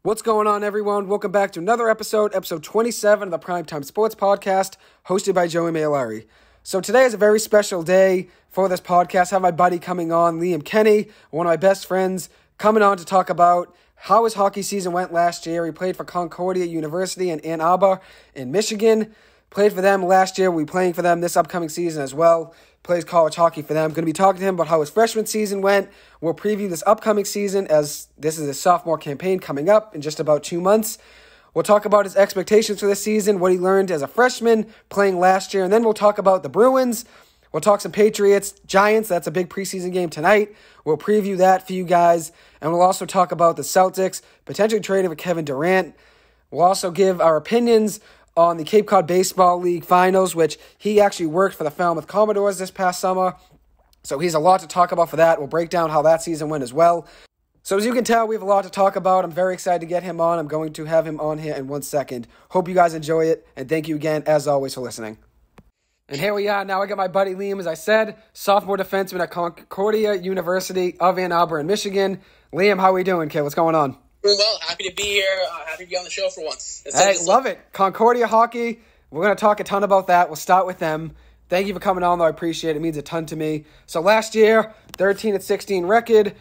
What's going on, everyone? Welcome back to another episode 27 of the Primetime Sports Podcast, hosted by Joey Mailari. So today is a very special day for this podcast. I have my buddy coming on, Liam Kenney, one of my best friends, coming on to talk about how his hockey season went last year. He played for Concordia University in Ann Arbor in Michigan. Played for them last year. We'll be playing for them this upcoming season as well. Plays college hockey for them. Going to be talking to him about how his freshman season went. We'll preview this upcoming season as this is his sophomore campaign coming up in just about 2 months. We'll talk about his expectations for this season, what he learned as a freshman playing last year, and then we'll talk about the Bruins. We'll talk some Patriots, Giants. That's a big preseason game tonight. We'll preview that for you guys, and we'll also talk about the Celtics, potentially trading for Kevin Durant. We'll also give our opinions on the Cape Cod Baseball League finals, which he actually worked for the Falmouth Commodores this past summer. So he's a lot to talk about for that. We'll break down how that season went as well. So as you can tell, we have a lot to talk about. I'm very excited to get him on. I'm going to have him on here in 1 second. Hope you guys enjoy it, and thank you again, as always, for listening. And here we are. Now I got my buddy Liam, as I said, sophomore defenseman at Concordia University of Ann Arbor in Michigan. Liam, how are we doing, kid? What's going on? Doing well. Happy to be here. Happy to be on the show for once. Hey, love it. Concordia hockey. We're going to talk a ton about that. We'll start with them. Thank you for coming on, though. I appreciate it. It means a ton to me. So last year, 13-16 record.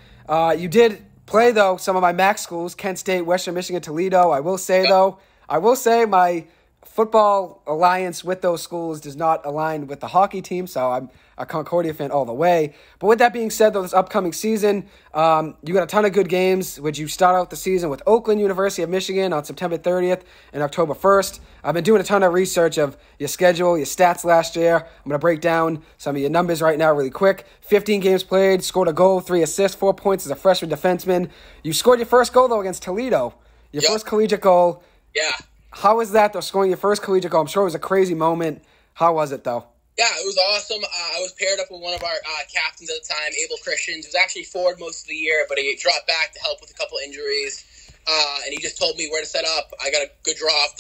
You did play, though, some of my MAC schools, Kent State, Western Michigan, Toledo. I will say, my football alliance with those schools does not align with the hockey team, so I'm a Concordia fan all the way. But with that being said, though, this upcoming season, you got a ton of good games, which you start out the season with Oakland University of Michigan on September 30th and October 1st. I've been doing a ton of research of your schedule, your stats last year. I'm going to break down some of your numbers right now really quick. 15 games played, scored a goal, 3 assists, 4 points as a freshman defenseman. You scored your first goal, though, against Toledo. Your first collegiate goal. Yeah. How was that, though, scoring your first collegiate goal? I'm sure it was a crazy moment. How was it, though? Yeah, it was awesome. I was paired up with one of our captains at the time, Abel Christians. He was actually forward most of the year, but he dropped back to help with a couple injuries. And he just told me where to set up. I got a good draw off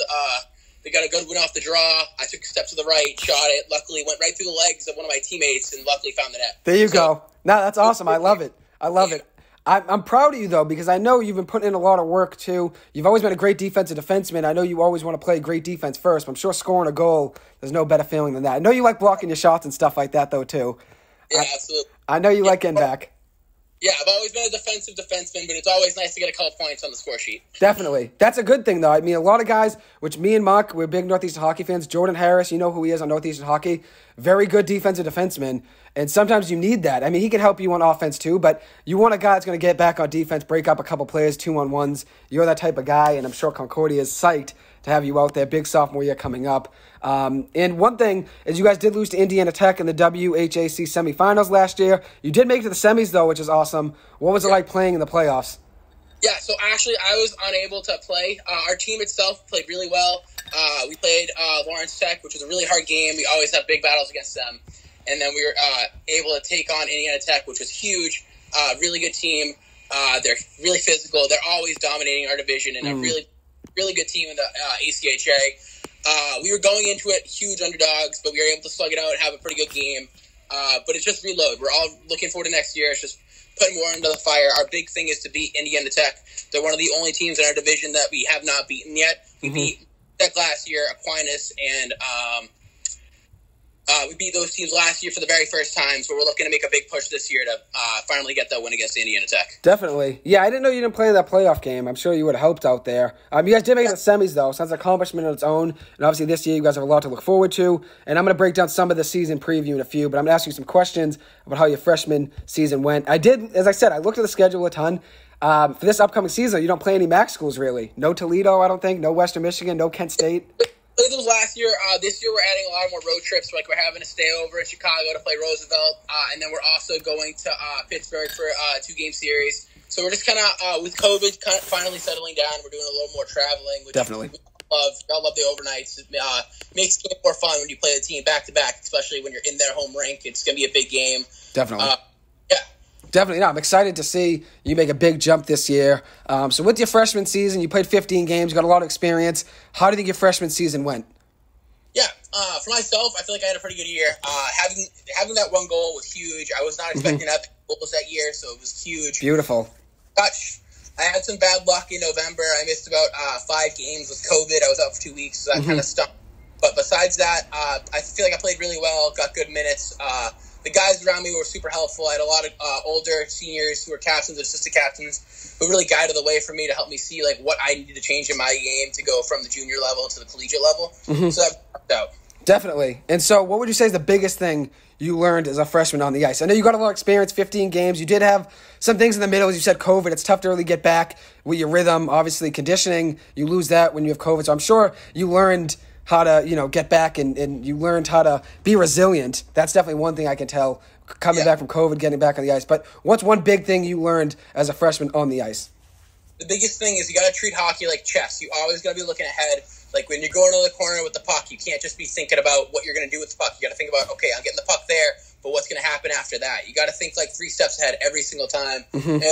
they got a good win off the draw. I took a step to the right, shot it. Luckily, went right through the legs of one of my teammates, and luckily found the net. There you go. No, that's awesome. I love it. I'm proud of you, though, because I know you've been putting in a lot of work, too. You've always been a great defensive defenseman. I know you always want to play great defense first, but I'm sure scoring a goal, there's no better feeling than that. I know you like blocking your shots and stuff like that, though, too. Yeah, absolutely. I know you like getting back. Yeah, I've always been a defensive defenseman, but it's always nice to get a couple points on the score sheet. Definitely. That's a good thing, though. I mean, a lot of guys, which me and Mark, we're big Northeastern hockey fans. Jordan Harris, you know who he is on Northeastern hockey. Very good defensive defenseman, and sometimes you need that. I mean, he can help you on offense, too, but you want a guy that's going to get back on defense, break up a couple players, 2-on-1s. You're that type of guy, and I'm sure Concordia is psyched to have you out there. Big sophomore year coming up. And one thing is you guys did lose to Indiana Tech in the WHAC semifinals last year. You did make it to the semis, though, which is awesome. What was it like playing in the playoffs? Yeah, so actually I was unable to play. Our team itself played really well. We played Lawrence Tech, which was a really hard game. We always have big battles against them. And then we were able to take on Indiana Tech, which was huge. Really good team. They're really physical. They're always dominating our division, and a really good team in the ACHA. We were going into it huge underdogs, but we were able to slug it out and have a pretty good game. But it's just reload. We're all looking forward to next year. It's just putting more into the fire. Our big thing is to beat Indiana Tech. They're one of the only teams in our division that we have not beaten yet. We beat Tech last year, Aquinas, and we beat those teams last year for the very first time. So we're looking to make a big push this year to finally get that win against Indiana Tech. Definitely. Yeah, I didn't know you didn't play that playoff game. I'm sure you would have helped out there. You guys did make it to the semis, though, so that's an accomplishment on its own. And obviously this year you guys have a lot to look forward to. And I'm going to break down some of the season preview in a few, but I'm going to ask you some questions about how your freshman season went. I did, as I said, I looked at the schedule a ton. For this upcoming season, you don't play any MAC schools, really. No Toledo, I don't think. No Western Michigan. No Kent State. Played those last year. This year we're adding a lot more road trips. Like we're having to stay over in Chicago to play Roosevelt, and then we're also going to Pittsburgh for a 2-game series. So we're just kind of, with COVID finally settling down, we're doing a little more traveling. Which Definitely. I love the overnights. It makes it more fun when you play the team back-to-back, especially when you're in their home rink. It's going to be a big game. Definitely. Yeah. Definitely. No, I'm excited to see you make a big jump this year. So with your freshman season, you played 15 games, got a lot of experience. How do you think your freshman season went? Yeah, for myself, I feel like I had a pretty good year. Having that one goal was huge. I was not expecting to have goals that year, so it was huge. Beautiful. I had some bad luck in November. I missed about 5 games with COVID. I was out for 2 weeks, so that kind of stunk. But besides that, I feel like I played really well, got good minutes. The guys around me were super helpful. I had a lot of older seniors who were captains and assistant captains who really guided the way for me to help me see like what I needed to change in my game to go from the junior level to the collegiate level. So that worked out. Definitely. And so what would you say is the biggest thing you learned as a freshman on the ice? I know you got a lot of experience, 15 games. You did have some things in the middle. As you said, COVID. It's tough to really get back with your rhythm. Obviously, conditioning, you lose that when you have COVID. So I'm sure you learned how to, get back and you learned how to be resilient. That's definitely one thing I can tell coming back from COVID, getting back on the ice. But what's one big thing you learned as a freshman on the ice? The biggest thing is you got to treat hockey like chess. You always got to be looking ahead. Like when you're going to the corner with the puck, you can't just be thinking about what you're going to do with the puck. You got to think about, okay, I'm getting the puck there, but what's going to happen after that? You got to think like 3 steps ahead every single time. And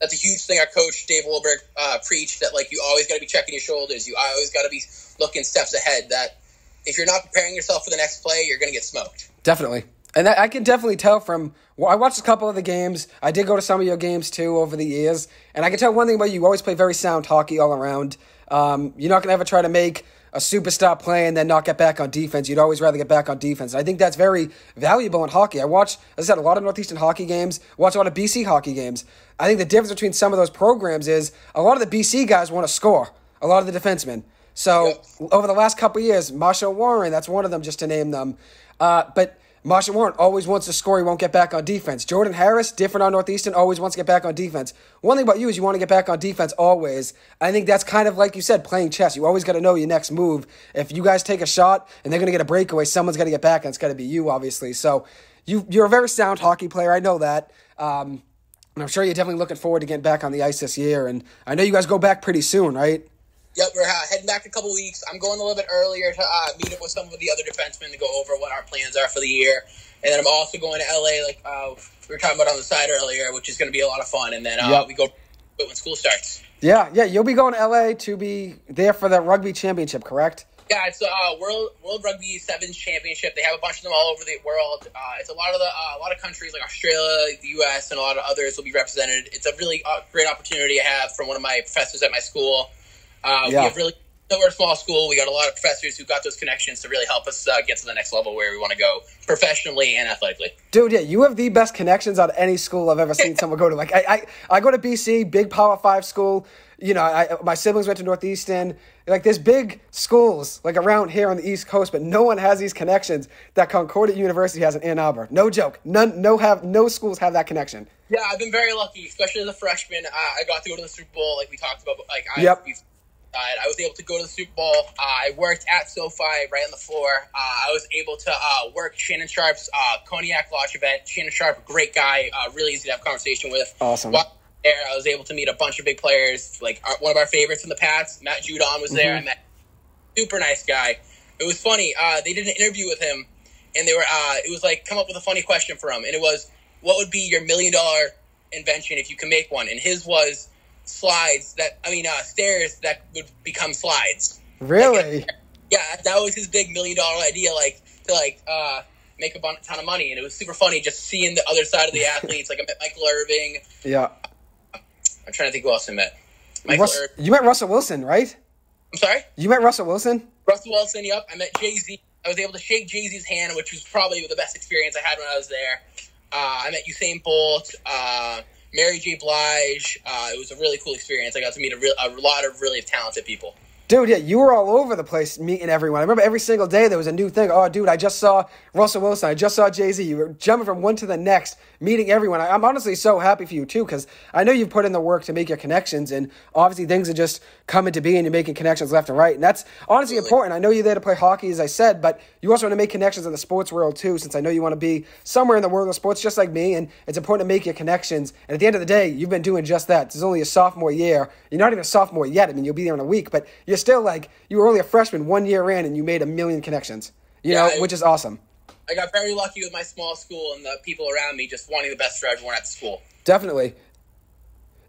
that's a huge thing our coach, Dave Wolberg, preached, that like you always got to be checking your shoulders. You always got to be looking steps ahead, that if you're not preparing yourself for the next play, you're going to get smoked. Definitely. And I can definitely tell from, I watched a couple of the games. I did go to some of your games too over the years. And I can tell one thing about you always play very sound hockey all around. You're not going to ever try to make a superstar play and then not get back on defense. You'd always rather get back on defense. And I think that's very valuable in hockey. I watch, as I said, a lot of Northeastern hockey games, watch a lot of BC hockey games. I think the difference between some of those programs is a lot of the BC guys want to score, a lot of the defensemen. So over the last couple of years, Marshall Warren, that's one of them, just to name them. But Marshall Warren always wants to score. He won't get back on defense. Jordan Harris, different on Northeastern, always wants to get back on defense. One thing about you is you want to get back on defense always. I think that's kind of like you said, playing chess. You always got to know your next move. If you guys take a shot and they're going to get a breakaway, someone's got to get back, and it's got to be you, obviously. So you're a very sound hockey player. I know that. And I'm sure you're definitely looking forward to getting back on the ice this year. And I know you guys go back pretty soon, right? Yep, we're heading back in a couple weeks. I'm going a little bit earlier to meet up with some of the other defensemen to go over what our plans are for the year. And then I'm also going to LA, like we were talking about on the side earlier, which is going to be a lot of fun. And then we go when school starts. Yeah, you'll be going to LA to be there for the Rugby Championship, correct? Yeah, it's World Rugby Sevens Championship. They have a bunch of them all over the world. It's a lot of countries like Australia, the U.S., and a lot of others will be represented. It's a really great opportunity I have from one of my professors at my school. We have really. So we're a small school. We got a lot of professors who got those connections to really help us get to the next level where we want to go professionally and athletically. Dude, yeah, you have the best connections out of any school I've ever seen someone go to. Like I go to BC, big Power 5 school. My siblings went to Northeastern. Like there's big schools like around here on the East Coast, but no one has these connections that Concordia University has in Ann Arbor. No joke. No schools have that connection. Yeah, I've been very lucky, especially as a freshman. I got to go to the Super Bowl, like we talked about. I was able to go to the Super Bowl. I worked at SoFi right on the floor. I was able to work Shannon Sharp's Cognac Lodge event. Shannon Sharp, great guy, really easy to have a conversation with. Awesome. While there, I was able to meet a bunch of big players. Like one of our favorites in the past, Matt Judon was there. I met super nice guy. It was funny. They did an interview with him, and they were. It was like come up with a funny question for him, and it was, "What would be your $1 million invention if you could make one?" And his was stairs that would become slides. Really? That was his big $1 million idea, to make a ton of money, and it was super funny just seeing the other side of the athletes. Like I met Michael Irvin. Yeah. I'm trying to think who else I met. Michael Irvin. You met Russell Wilson, right? I'm sorry? You met Russell Wilson? Russell Wilson, yep. I met Jay-Z. I was able to shake Jay-Z's hand, which was probably the best experience I had when I was there. I met Usain Bolt. Mary J. Blige. It was a really cool experience. I got to meet a lot of really talented people. Dude, yeah, you were all over the place meeting everyone. I remember every single day there was a new thing. Oh, dude, I just saw Russell Wilson. I just saw Jay-Z. You were jumping from one to the next, meeting everyone. I'm honestly so happy for you, too, because I know you've put in the work to make your connections, and obviously things are just coming to be, and you're making connections left and right. And that's honestly important. I know you're there to play hockey, as I said, but you also want to make connections in the sports world, too, since I know you want to be somewhere in the world of sports just like me, and it's important to make your connections. And at the end of the day, you've been doing just that. This is only your sophomore year. You're not even a sophomore yet. I mean, you'll be there in a week, but you're still like, you were only a freshman 1 year in, and you made 1 million connections, which is awesome. I got very lucky with my small school and the people around me just wanting the best for everyone at the school. Definitely.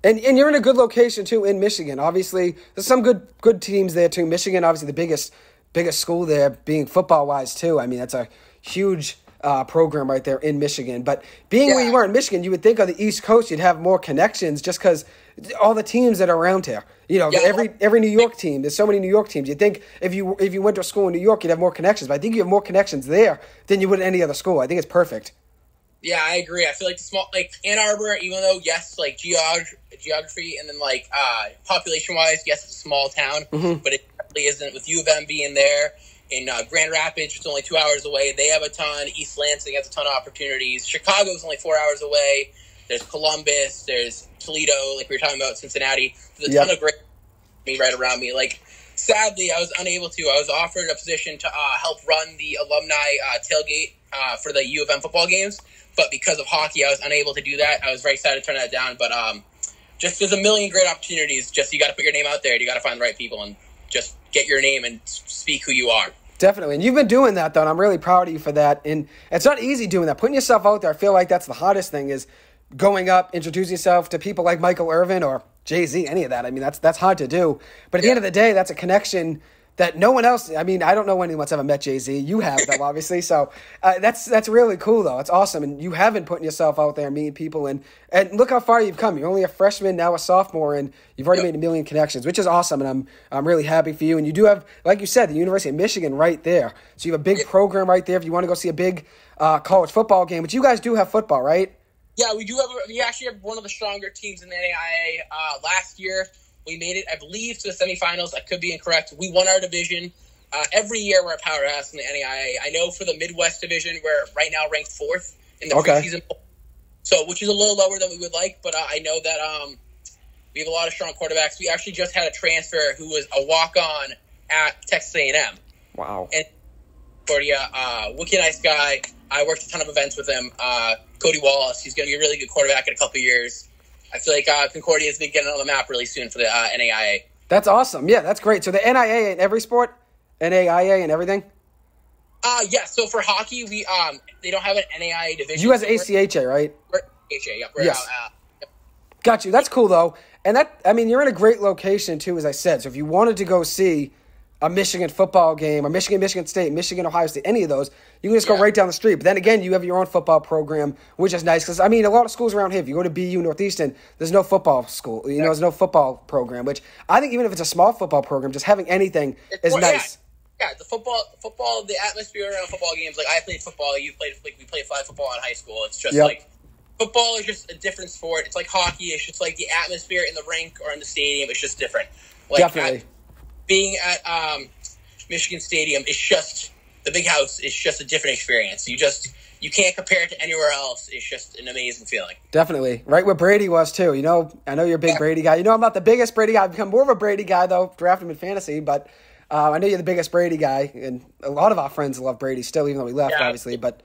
And you're in a good location, too, in Michigan. Obviously, there's some good teams there, too. Michigan, obviously, the biggest school there, being football-wise, too. I mean, that's a huge program right there in Michigan. But being where you are in Michigan, you would think on the East Coast you'd have more connections just because all the teams that are around here. You know, every New York team. There's so many New York teams. You'd think if you went to a school in New York, you'd have more connections. But I think you have more connections there than you would at any other school. I think it's perfect. Yeah, I agree. I feel like Ann Arbor, even though yes, like geography and then like population wise, yes, it's a small town, but it really isn't. With U of M being there. In Grand Rapids, it's only 2 hours away. They have a ton. East Lansing has a ton of opportunities. Chicago's only 4 hours away. There's Columbus. There's Toledo, like we were talking about, Cincinnati. There's a ton of great right around me. Like, sadly, I was unable to. I was offered a position to help run the alumni tailgate for the U of M football games, but because of hockey, I was unable to do that. I was very excited to turn that down, but just there's a million great opportunities. Just you got to put your name out there. You got to find the right people and just get your name and speak who you are. Definitely. And you've been doing that, though, and I'm really proud of you for that. And it's not easy doing that. Putting yourself out there, I feel like that's the hardest thing, is going up, introducing yourself to people like Michael Irvin or Jay-Z, any of that. I mean, that's hard to do. But at the end of the day, that's a connection that no one else, I mean, I don't know anyone's ever met Jay-Z. You have, though, obviously. So that's really cool, though. It's awesome. And you have been putting yourself out there and meeting people. And look how far you've come. You're only a freshman, now a sophomore, and you've already made a million connections, which is awesome. And I'm really happy for you. And you do have, like you said, the University of Michigan right there. So you have a big program right there if you want to go see a big college football game. But you guys do have football, right? Yeah, we do have. We actually have one of the stronger teams in the NAIA. Last year, we made it, I believe, to the semifinals. I could be incorrect. We won our division. Every year, we're a powerhouse in the NAIA. I know for the Midwest division, we're right now ranked 4th in the preseason, so which is a little lower than we would like. But I know that we have a lot of strong quarterbacks. We actually just had a transfer who was a walk-on at Texas A&M. Wow. And Concordia, wicked nice guy. I worked a ton of events with him. Cody Wallace, he's going to be a really good quarterback in a couple of years. I feel like Concordia is going to get on the map really soon for the NAIA. That's awesome. Yeah, that's great. So the NIA in every sport? NAIA and everything? Yeah, so for hockey, we they don't have an NAIA division. You as ACHA, right? We're ACHA, yep. We're yes. Got you. That's cool, though. And you're in a great location, too, as I said. So if you wanted to go see a Michigan football game, or Michigan State, Michigan, Ohio State, any of those, you can just go right down the street. But then again, you have your own football program, which is nice. Because, I mean, a lot of schools around here, if you go to BU Northeastern, there's no football school. There's no football program, which I think even if it's a small football program, just having anything is nice. Yeah, the football, the atmosphere around football games. Like, I played football. We played flag football in high school. It's just like, football is just a different sport. It's like hockey. It's just like the atmosphere in the rink or in the stadium. It's just different. Like, definitely. Being at Michigan Stadium, it's just the big house. It's just a different experience. You can't compare it to anywhere else. It's just an amazing feeling. Definitely, right where Brady was too. I know you're a big Brady guy. I'm not the biggest Brady guy. I've become more of a Brady guy though. Drafted him in fantasy, but I know you're the biggest Brady guy, and a lot of our friends love Brady still, even though we left, obviously. But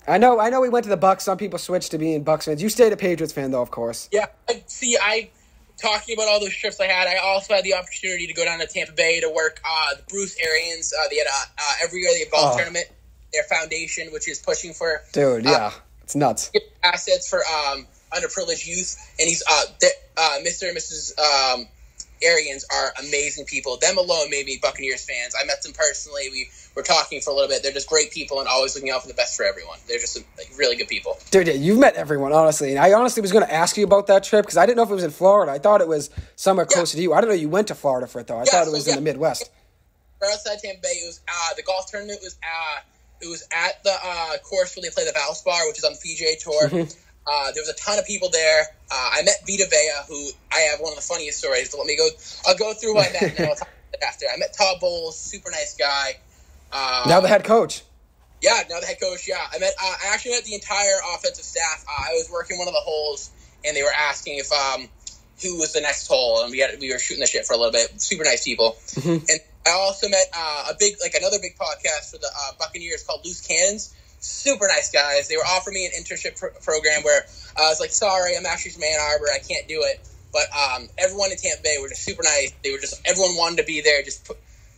I know we went to the Bucs. Some people switched to being Bucs fans. You stayed a Patriots fan though, of course. Yeah, talking about all those trips I had, I also had the opportunity to go down to Tampa Bay to work the Bruce Arians. They had every year they have golf tournament. Their foundation, which is pushing for it's nuts assets for underprivileged youth, and he's Mr. and Mrs. Arians are amazing people. Them alone made me Buccaneers fans. I met them personally. We were talking for a little bit. They're just great people and always looking out for the best for everyone. They're just really good people. Dude, yeah, you've met everyone, honestly. And I honestly was going to ask you about that trip because I didn't know if it was in Florida. I thought it was somewhere closer to you. I didn't know you went to Florida for it, though. I thought it was in the Midwest. We're outside Tampa Bay. It was the golf tournament was at the course where they play the Valspar, which is on the PGA Tour. Mm-hmm. There was a ton of people there. I met Vita Vea, who I have one of the funniest stories. So I'll go through who I met and then I'll talk about it after. I met Todd Bowles, super nice guy. Now the head coach. Yeah, now the head coach. Yeah, I actually met the entire offensive staff. I was working one of the holes, and they were asking if who was the next hole, and we were shooting the shit for a little bit. Super nice people. Mm-hmm. And I also met another big podcast for the Buccaneers called Loose Cannons. Super nice guys. They were offering me an internship program where I was like, sorry, I'm actually from Ann Arbor. I can't do it. But everyone in Tampa Bay were just super nice. Everyone wanted to be there, just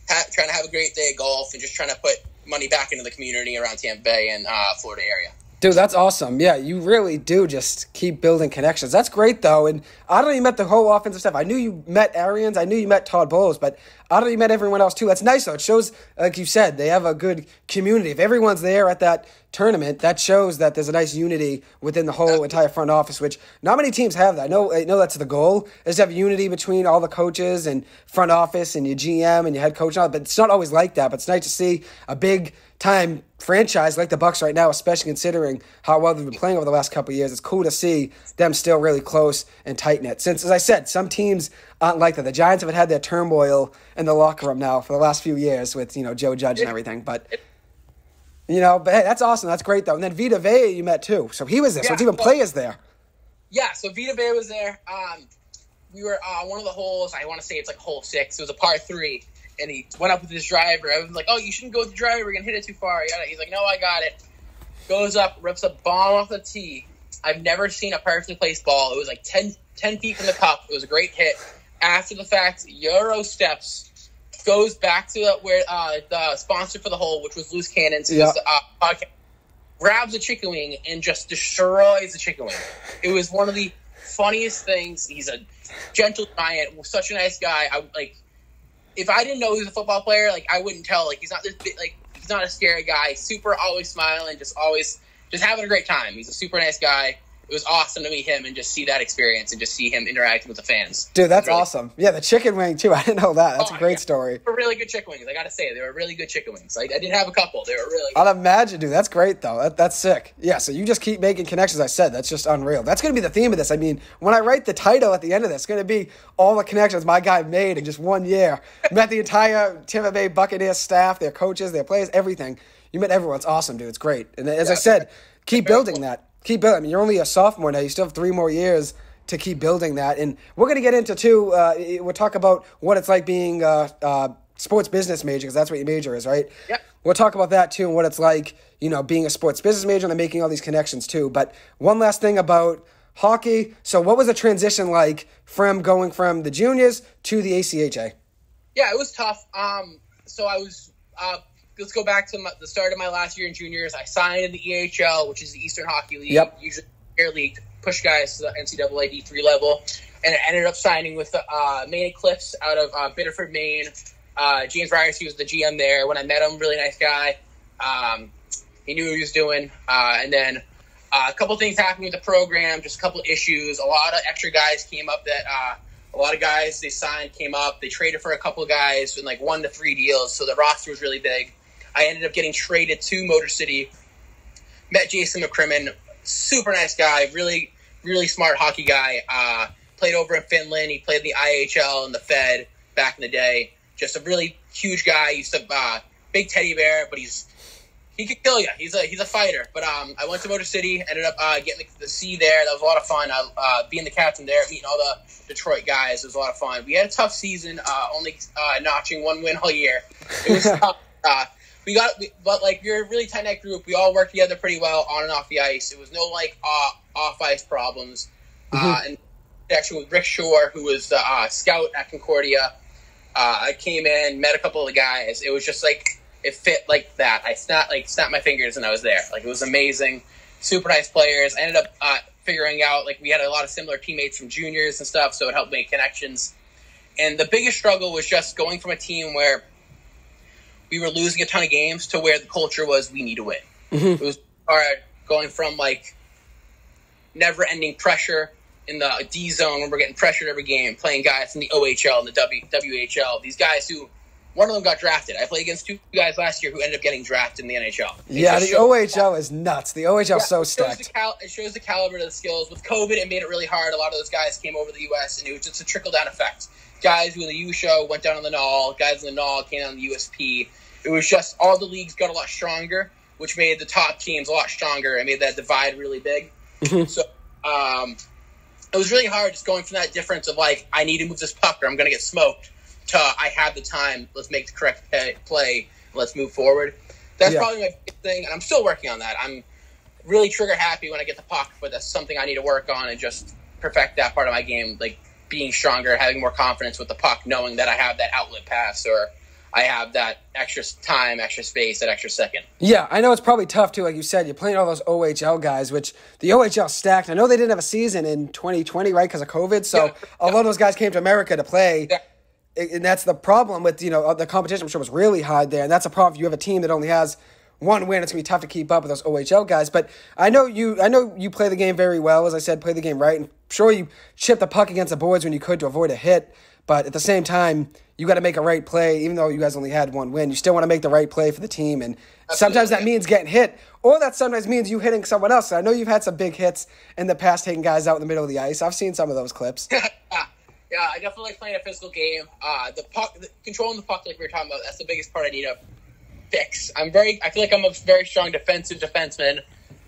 trying to have a great day of golf and just trying to put money back into the community around Tampa Bay and Florida area. Dude, that's awesome. Yeah, you really do just keep building connections. That's great, though. And I don't know, you met the whole offensive staff. I knew you met Arians. I knew you met Todd Bowles, but I don't know, you met everyone else, too. That's nice, though. It shows, like you said, they have a good community. If everyone's there at that tournament, that shows that there's a nice unity within the whole entire front office, which not many teams have that. I know that's the goal, is to have unity between all the coaches and front office and your GM and your head coach and all, but it's not always like that. But it's nice to see a big-time franchise like the Bucs right now, especially considering how well they've been playing over the last couple of years. It's cool to see them still really close and tight-knit. Since, as I said, some teams aren't like that. The Giants have had their turmoil in the locker room now for the last few years with, Joe Judge and everything. But, but hey, that's awesome. That's great, though. And then Vita Vea you met, too. So he was there. So it's even players there. Yeah, so Vita Vea was there. We were one of the holes, I want to say it's like hole 6. It was a par 3. And he went up with his driver. I was like, oh, you shouldn't go with the driver. You're going to hit it too far. He's like, no, I got it. Goes up, rips a bomb off the tee. I've never seen a perfectly placed ball. It was like 10 feet from the cup. It was a great hit. After the fact, Euro steps, goes back to where the sponsor for the hole, which was Loose Cannons, podcast, grabs a chicken wing and just destroys the chicken wing. It was one of the funniest things. He's a gentle giant, such a nice guy. If I didn't know he was a football player, I wouldn't tell. He's not this big, he's not a scary guy. Super, always smiling, just having a great time. He's a super nice guy. It was awesome to meet him and just see that experience and just see him interacting with the fans. Dude, that's really awesome. Yeah, the chicken wing, too. I didn't know that. That's a great story. They were really good chicken wings. I got to say, they were really good chicken wings. I did have a couple. They were really good. I'll imagine, dude. That's great, though. That's sick. Yeah, so you just keep making connections. I said, that's just unreal. That's going to be the theme of this. I mean, when I write the title at the end of this, it's going to be all the connections my guy made in just 1 year. Met the entire Tampa Bay Buccaneers staff, their coaches, their players, everything. You met everyone. It's awesome, dude. It's great. And as I said, keep building that. Keep building. I mean, you're only a sophomore now. You still have 3 more years to keep building that. And we're going to get into, too, we'll talk about what it's like being a sports business major, because that's what your major is, right? Yep. We'll talk about that, too, and what it's like, being a sports business major and then making all these connections, too. But one last thing about hockey. So what was the transition like from going from the juniors to the ACHA? Yeah, it was tough. So I was let's go back to the start of my last year in juniors. I signed in the EHL, which is the Eastern Hockey League, usually air league, push guys to the NCAA D3 level, and I ended up signing with Maine Cliffs out of Biddeford, Maine. James Ryerson was the GM there. When I met him, really nice guy. He knew what he was doing. And then a couple things happened with the program, just a couple issues. A lot of extra guys came up that a lot of guys they signed came up. They traded for a couple of guys in 1 to 3 deals, so the roster was really big. I ended up getting traded to Motor City. Met Jason McCrimmon, super nice guy, really, really smart hockey guy. Played over in Finland. He played in the IHL and the Fed back in the day. Just a really huge guy. He's a big teddy bear, but he could kill you. He's a fighter. But I went to Motor City, ended up getting the C there. That was a lot of fun. Being the captain there, meeting all the Detroit guys, it was a lot of fun. We had a tough season, only notching 1 win all year. It was tough. But we're a really tight-knit group. We all worked together pretty well on and off the ice. It was no off-ice problems. And actually with Rick Shore, who was the scout at Concordia, I came in, met a couple of the guys. It was just it fit like that. I snapped my fingers and I was there. It was amazing. Super nice players. I ended up figuring out we had a lot of similar teammates from juniors and stuff, so it helped make connections. And the biggest struggle was just going from a team where we were losing a ton of games to where the culture was we need to win. Mm-hmm. It was hard going from never-ending pressure in the D zone when we're getting pressured every game, playing guys in the OHL and the WHL. These guys who, one of them got drafted. I played against 2 guys last year who ended up getting drafted in the NHL. The OHL is nuts. The OHL is so stacked. It shows the caliber of the skills. With COVID, it made it really hard. A lot of those guys came over to the U.S., and it was just a trickle-down effect. Guys who in the U show went down on the NAL. Guys in the NAL came down on the USP. It was just all the leagues got a lot stronger, which made the top teams a lot stronger and made that divide really big. Mm-hmm. So it was really hard just going from that difference of I need to move this puck or I'm going to get smoked to I have the time, let's make the correct play, let's move forward. That's probably my biggest thing, and I'm still working on that. I'm really trigger happy when I get the puck, but that's something I need to work on and just perfect that part of my game, being stronger, having more confidence with the puck, knowing that I have that outlet pass or I have that extra time, extra space, that extra second. Yeah, I know it's probably tough, too. Like you said, you're playing all those OHL guys, which the OHL stacked. I know they didn't have a season in 2020, right, because of COVID. So a lot of those guys came to America to play. Yeah. And that's the problem with, the competition, I'm sure, was really high there. And that's a problem if you have a team that only has one win. It's going to be tough to keep up with those OHL guys. But I know you play the game very well. As I said, play the game right. And sure, you chip the puck against the boards when you could to avoid a hit. But at the same time, you got to make a right play. Even though you guys only had one win, you still want to make the right play for the team. And sometimes that means getting hit, or that sometimes means you hitting someone else. I know you've had some big hits in the past, taking guys out in the middle of the ice. I've seen some of those clips. Yeah, I definitely like playing a physical game. Controlling the puck, like we were talking about, that's the biggest part I need to fix. I feel like I'm a very strong defenseman,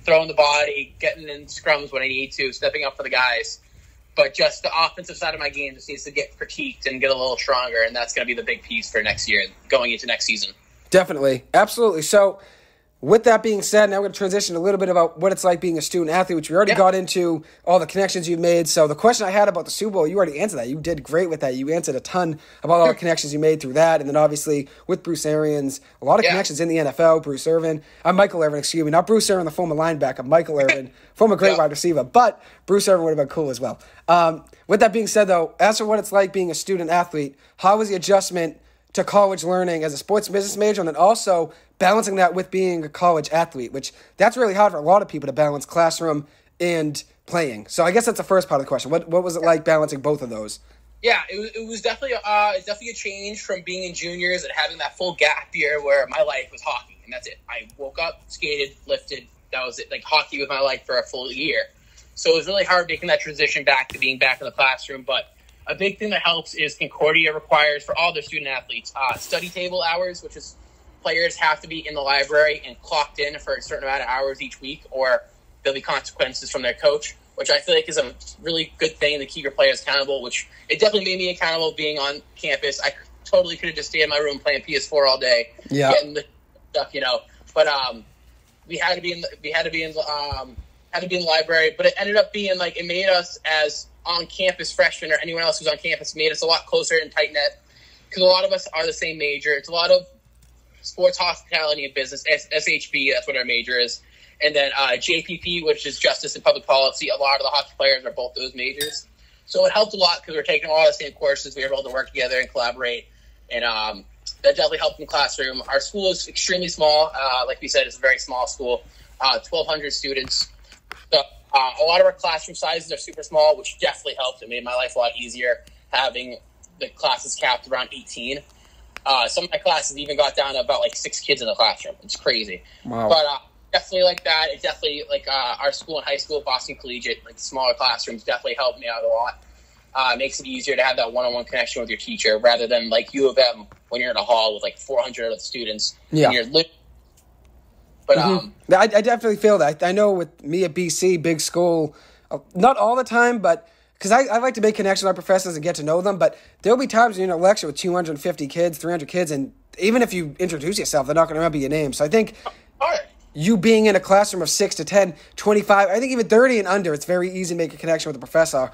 throwing the body, getting in scrums when I need to, stepping up for the guys. But just the offensive side of my game just needs to get critiqued and get a little stronger, and that's going to be the big piece for next year, going into next season. Definitely. Absolutely. So, with that being said, now we're going to transition a little bit about what it's like being a student athlete, which we already got into, all the connections you've made. So the question I had about the Super Bowl, you already answered that. You did great with that. You answered a ton about all the connections you made through that. And then obviously with Bruce Arians, a lot of connections in the NFL, Bruce Irvin. Michael Irvin, excuse me. Not Bruce Irvin, the former linebacker. Michael Irvin, former great wide receiver. But Bruce Irvin would have been cool as well. With that being said, though, as for what it's like being a student athlete, how was the adjustment to college learning as a sports business major, and then also balancing that with being a college athlete, which that's really hard for a lot of people to balance classroom and playing. So I guess that's the first part of the question. What was it like balancing both of those? Yeah, it was definitely a change from being in juniors and having that full gap year where my life was hockey, and that's it. I woke up, skated, lifted. That was it. Like, hockey was my life for a full year. So it was really hard making that transition back to being back in the classroom, but a big thing that helps is Concordia requires for all their student athletes study table hours, which is players have to be in the library and clocked in for a certain amount of hours each week, or there'll be consequences from their coach, which I feel like is a really good thing to keep your players accountable, which it definitely made me accountable being on campus. I totally could have just stayed in my room playing PS4 all day, getting the stuff, But we had to be in the library, but it ended up being like, it made us as on-campus freshmen or anyone else who's on campus, made us a lot closer and tight-knit because a lot of us are the same major. It's a lot of sports, hospitality, and business. SHB, that's what our major is. And then JPP, which is justice and public policy. A lot of the hockey players are both those majors. So it helped a lot because we're taking a lot of the same courses. We were able to work together and collaborate. And that definitely helped in the classroom. Our school is extremely small. Like we said, it's a very small school, 1,200 students. So a lot of our classroom sizes are super small, which definitely helped. It made my life a lot easier having the classes capped around 18. Some of my classes even got down to about 6 kids in the classroom. It's crazy. Wow. But definitely like that. It definitely, our school and high school, Boston Collegiate, smaller classrooms definitely helped me out a lot. It makes it easier to have that one-on-one connection with your teacher rather than U of M when you're in a hall with 400 other students. Yeah. And you're But I definitely feel that. I know with me at BC, big school, not all the time, but because I like to make connections with our professors and get to know them, but there'll be times you're in a lecture with 250 kids, 300 kids, and even if you introduce yourself, they're not going to remember your name. So I think you being in a classroom of 6 to 10, 25, I think even 30 and under, it's very easy to make a connection with the professor.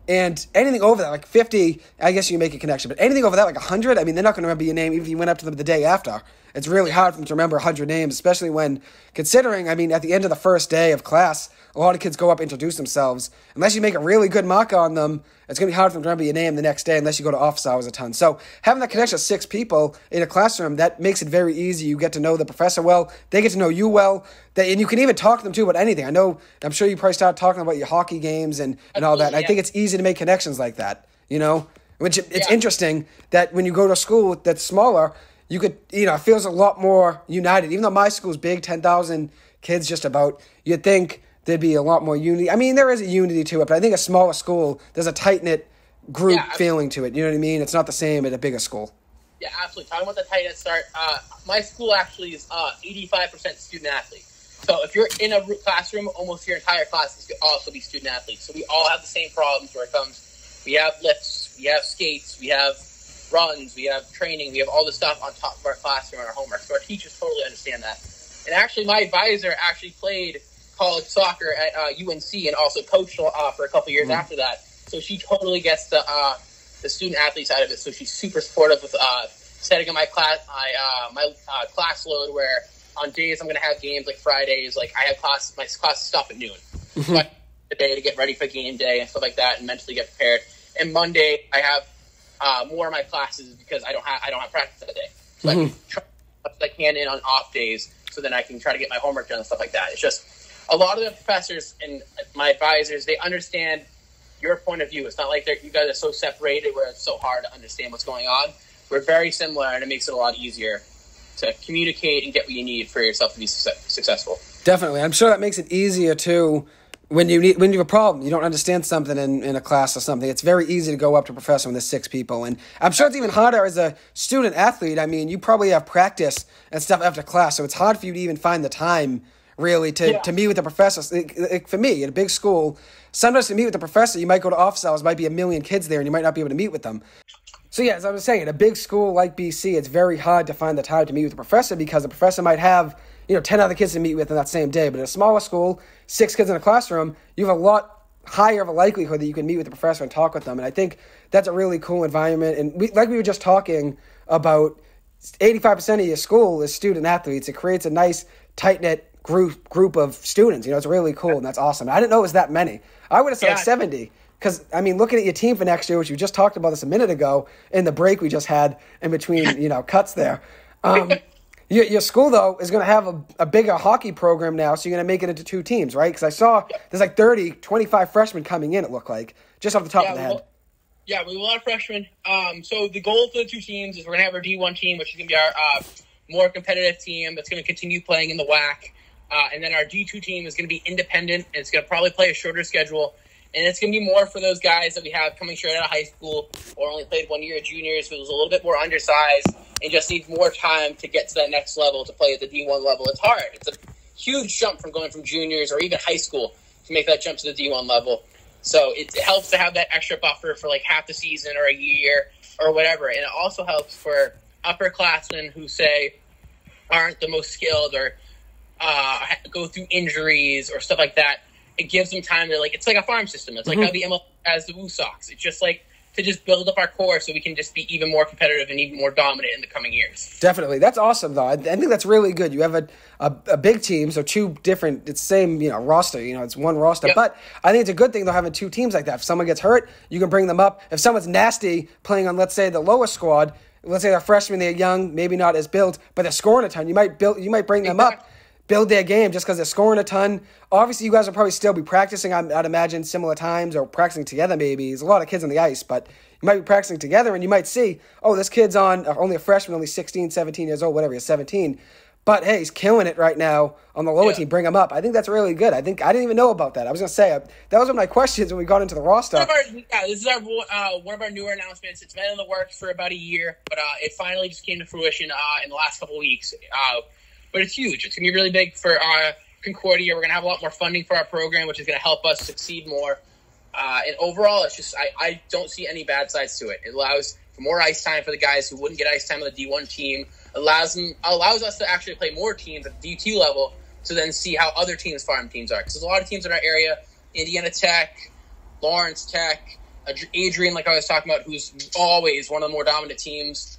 And anything over that, 50, I guess you can make a connection. But anything over that, 100, they're not going to remember your name even if you went up to them the day after. It's really hard for them to remember 100 names, especially when considering, at the end of the first day of class, a lot of kids go up and introduce themselves. Unless you make a really good mark on them, it's going to be hard for them to remember your name the next day unless you go to office hours a ton. So having that connection of 6 people in a classroom, that makes it very easy. You get to know the professor well. They get to know you well. And you can even talk to them, too, about anything. I'm sure you probably start talking about your hockey games and all that. And I think it's easy to make connections like that, Which it's interesting that when you go to a school that's smaller, you could, it feels a lot more united. Even though my school's big, 10,000 kids just about, you'd think there'd be a lot more unity. There is a unity to it, but I think a smaller school, there's a tight-knit group feeling to it. You know what I mean? It's not the same at a bigger school. Yeah, absolutely. Talking about the tight-knit start, my school actually is 85% student-athlete. So if you're in a classroom, almost your entire class could also be student-athletes. So we all have the same problems where it comes, we have lifts, we have skates, we have runs, we have training, we have all this stuff on top of our classroom and our homework. So our teachers totally understand that. And actually, my advisor actually played college soccer at UNC and also coached for a couple years after that. So she totally gets the student athlete side of it. So she's super supportive with setting up my class load where on days I'm going to have games like Fridays, like I have my classes stop at noon. So I have the day to get ready for game day and stuff like that and mentally get prepared. And Monday I have more of my classes because I don't have practice that day. So I can try as I can in on off days so then I can try to get my homework done and stuff like that. It's just a lot of the professors and my advisors, they understand your point of view. It's not like you guys are so separated where it's so hard to understand what's going on. We're very similar, and it makes it a lot easier to communicate and get what you need for yourself to be successful. Definitely. I'm sure that makes it easier, too, when you have a problem. You don't understand something in a class or something. It's very easy to go up to a professor when there's 6 people. And I'm sure it's even harder as a student athlete. I mean, you probably have practice and stuff after class, so it's hard for you to even find the time, really, to meet with the professor. For me, in a big school, sometimes to meet with the professor, you might go to office hours, might be a million kids there, and you might not be able to meet with them. So yeah, as I was saying, in a big school like BC, it's very hard to find the time to meet with the professor because the professor might have 10 other kids to meet with in that same day. But in a smaller school, 6 kids in a classroom, you have a lot higher of a likelihood that you can meet with the professor and talk with them. And I think that's a really cool environment. And we were just talking about, 85% of your school is student athletes. It creates a nice, tight-knit group of students. It's really cool, and that's awesome. I didn't know it was that many. I would have said 70. Because, I mean, looking at your team for next year, which we just talked about this a minute ago in the break we just had in between, cuts there. Your school, though, is going to have a bigger hockey program now, so you're going to make it into 2 teams, right? Because I saw there's like 25 freshmen coming in, it looked like, just off the top of the head. Yeah, we have a lot of freshmen. So the goal for the 2 teams is we're going to have our D1 team, which is going to be our more competitive team that's going to continue playing in the WAC. And then our D2 team is going to be independent, and it's going to probably play a shorter schedule. And it's going to be more for those guys that we have coming straight out of high school or only played 1 year juniors who's a little bit more undersized and just needs more time to get to that next level to play at the D1 level. It's hard. It's a huge jump from going from juniors or even high school to make that jump to the D1 level. So it helps to have that extra buffer for like half the season or a year or whatever. And it also helps for upperclassmen who, say, aren't the most skilled or go through injuries or stuff like that. It gives them time to, it's like a farm system. It's like how the MLB has the Woo Sox. It's just like to just build up our core so we can just be even more competitive and even more dominant in the coming years. Definitely. That's awesome, though. I think that's really good. You have a big team, so 2 different, it's the same, roster. It's one roster. Yep. But I think it's a good thing, though, having 2 teams like that. If someone gets hurt, you can bring them up. If someone's nasty playing on, let's say, the lower squad, let's say they're freshmen, they're young, maybe not as built, but they're scoring a ton, you might bring them up. Build their game just because they're scoring a ton. Obviously, you guys will probably still be practicing, I'd imagine, similar times or practicing together maybe. There's a lot of kids on the ice, but you might be practicing together and you might see, this kid's only a freshman, only 16, 17 years old, whatever, he's 17. But, hey, he's killing it right now on the lower team. Bring him up. I think that's really good. I didn't even know about that. I was going to say, that was one of my questions when we got into the roster. This is one of our newer announcements. It's been in the works for about a year, but it finally just came to fruition in the last couple of weeks. But it's huge. It's going to be really big for Concordia. We're going to have a lot more funding for our program, which is going to help us succeed more. And overall, it's just I don't see any bad sides to it. It allows for more ice time for the guys who wouldn't get ice time on the D1 team. Allows us to actually play more teams at the D2 level to then see how other teams' farm teams are. Because there's a lot of teams in our area, Indiana Tech, Lawrence Tech, Adrian, like I was talking about, who's always one of the more dominant teams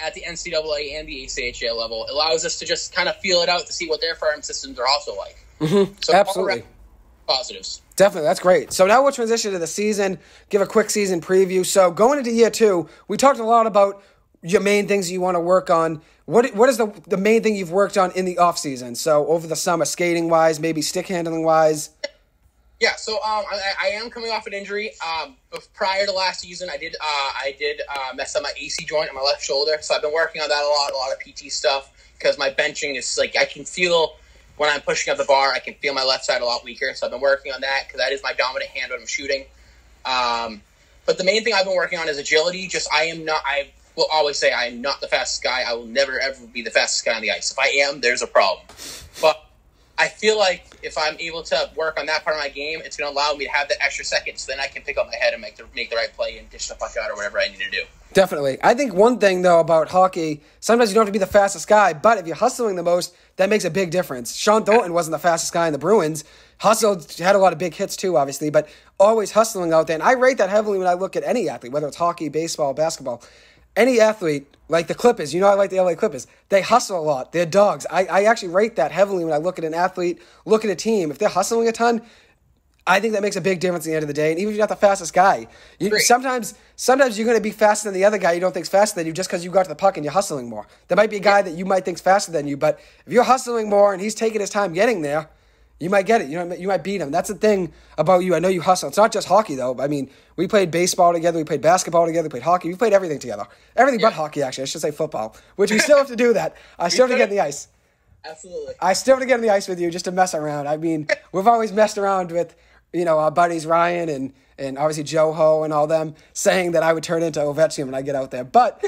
at the NCAA and the ACHA level. It allows us to just kind of feel it out to see what their farm systems are also like. Mm-hmm. So absolutely. Positives. Definitely, that's great. So now we'll transition to the season, give a quick season preview. So going into year 2, we talked a lot about your main things you want to work on. What is the main thing you've worked on in the off season? So over the summer, skating wise, maybe stick handling wise. Yeah, so I am coming off an injury. Prior to last season, I did mess up my AC joint on my left shoulder, so I've been working on that a lot of PT stuff because my benching is I can feel when I'm pushing up the bar, I can feel my left side a lot weaker. So I've been working on that because that is my dominant hand when I'm shooting. But the main thing I've been working on is agility. I will always say I am not the fastest guy. I will never ever be the fastest guy on the ice. If I am, there's a problem. But I feel like if I'm able to work on that part of my game, it's going to allow me to have that extra second so then I can pick up my head and make the right play and dish the puck out or whatever I need to do. Definitely. I think one thing, though, about hockey, sometimes you don't have to be the fastest guy, but if you're hustling the most, that makes a big difference. Sean Thornton wasn't the fastest guy in the Bruins. Hustled, had a lot of big hits too, obviously, but always hustling out there. And I rate that heavily when I look at any athlete, whether it's hockey, baseball, basketball. any athlete, like the Clippers, I like the LA Clippers, they hustle a lot. They're dogs. I actually rate that heavily when I look at an athlete, look at a team. If they're hustling a ton, I think that makes a big difference at the end of the day. And even if you're not the fastest guy, sometimes you're going to be faster than the other guy you don't think's faster than you just because you got to the puck and you're hustling more. There might be a guy that you might think's faster than you, but if you're hustling more and he's taking his time getting there, you might get it. You might beat him. That's the thing about you. I know you hustle. It's not just hockey, though. I mean, we played baseball together. We played basketball together. We played hockey. We played everything together. Everything but hockey, actually. I should say football, which we still have to do that. I still have to get in the ice. Absolutely. I still have to get in the ice with you just to mess around. I mean, we've always messed around with, our buddies Ryan and obviously Joe Ho and all them saying that I would turn into Ovechkin when I get out there. But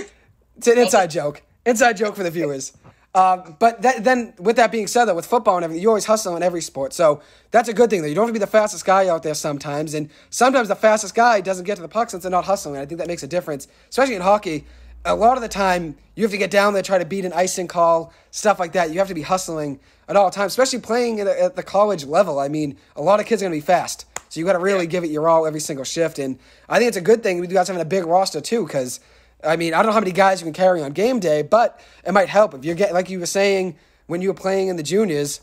it's an inside joke. Inside joke for the viewers. But then, with that being said, though, with football and everything, you always hustle in every sport. So that's a good thing, though. You don't have to be the fastest guy out there sometimes. And sometimes the fastest guy doesn't get to the puck since they're not hustling. I think that makes a difference, especially in hockey. A lot of the time, you have to get down there, try to beat an icing call, stuff like that. You have to be hustling at all times, especially playing at the college level. I mean, a lot of kids are going to be fast. So you got to really give it your all every single shift. And I think it's a good thing with you guys having a big roster, too, because I mean, I don't know how many guys you can carry on game day, but it might help. If you're getting, like you were saying, when you were playing in the juniors,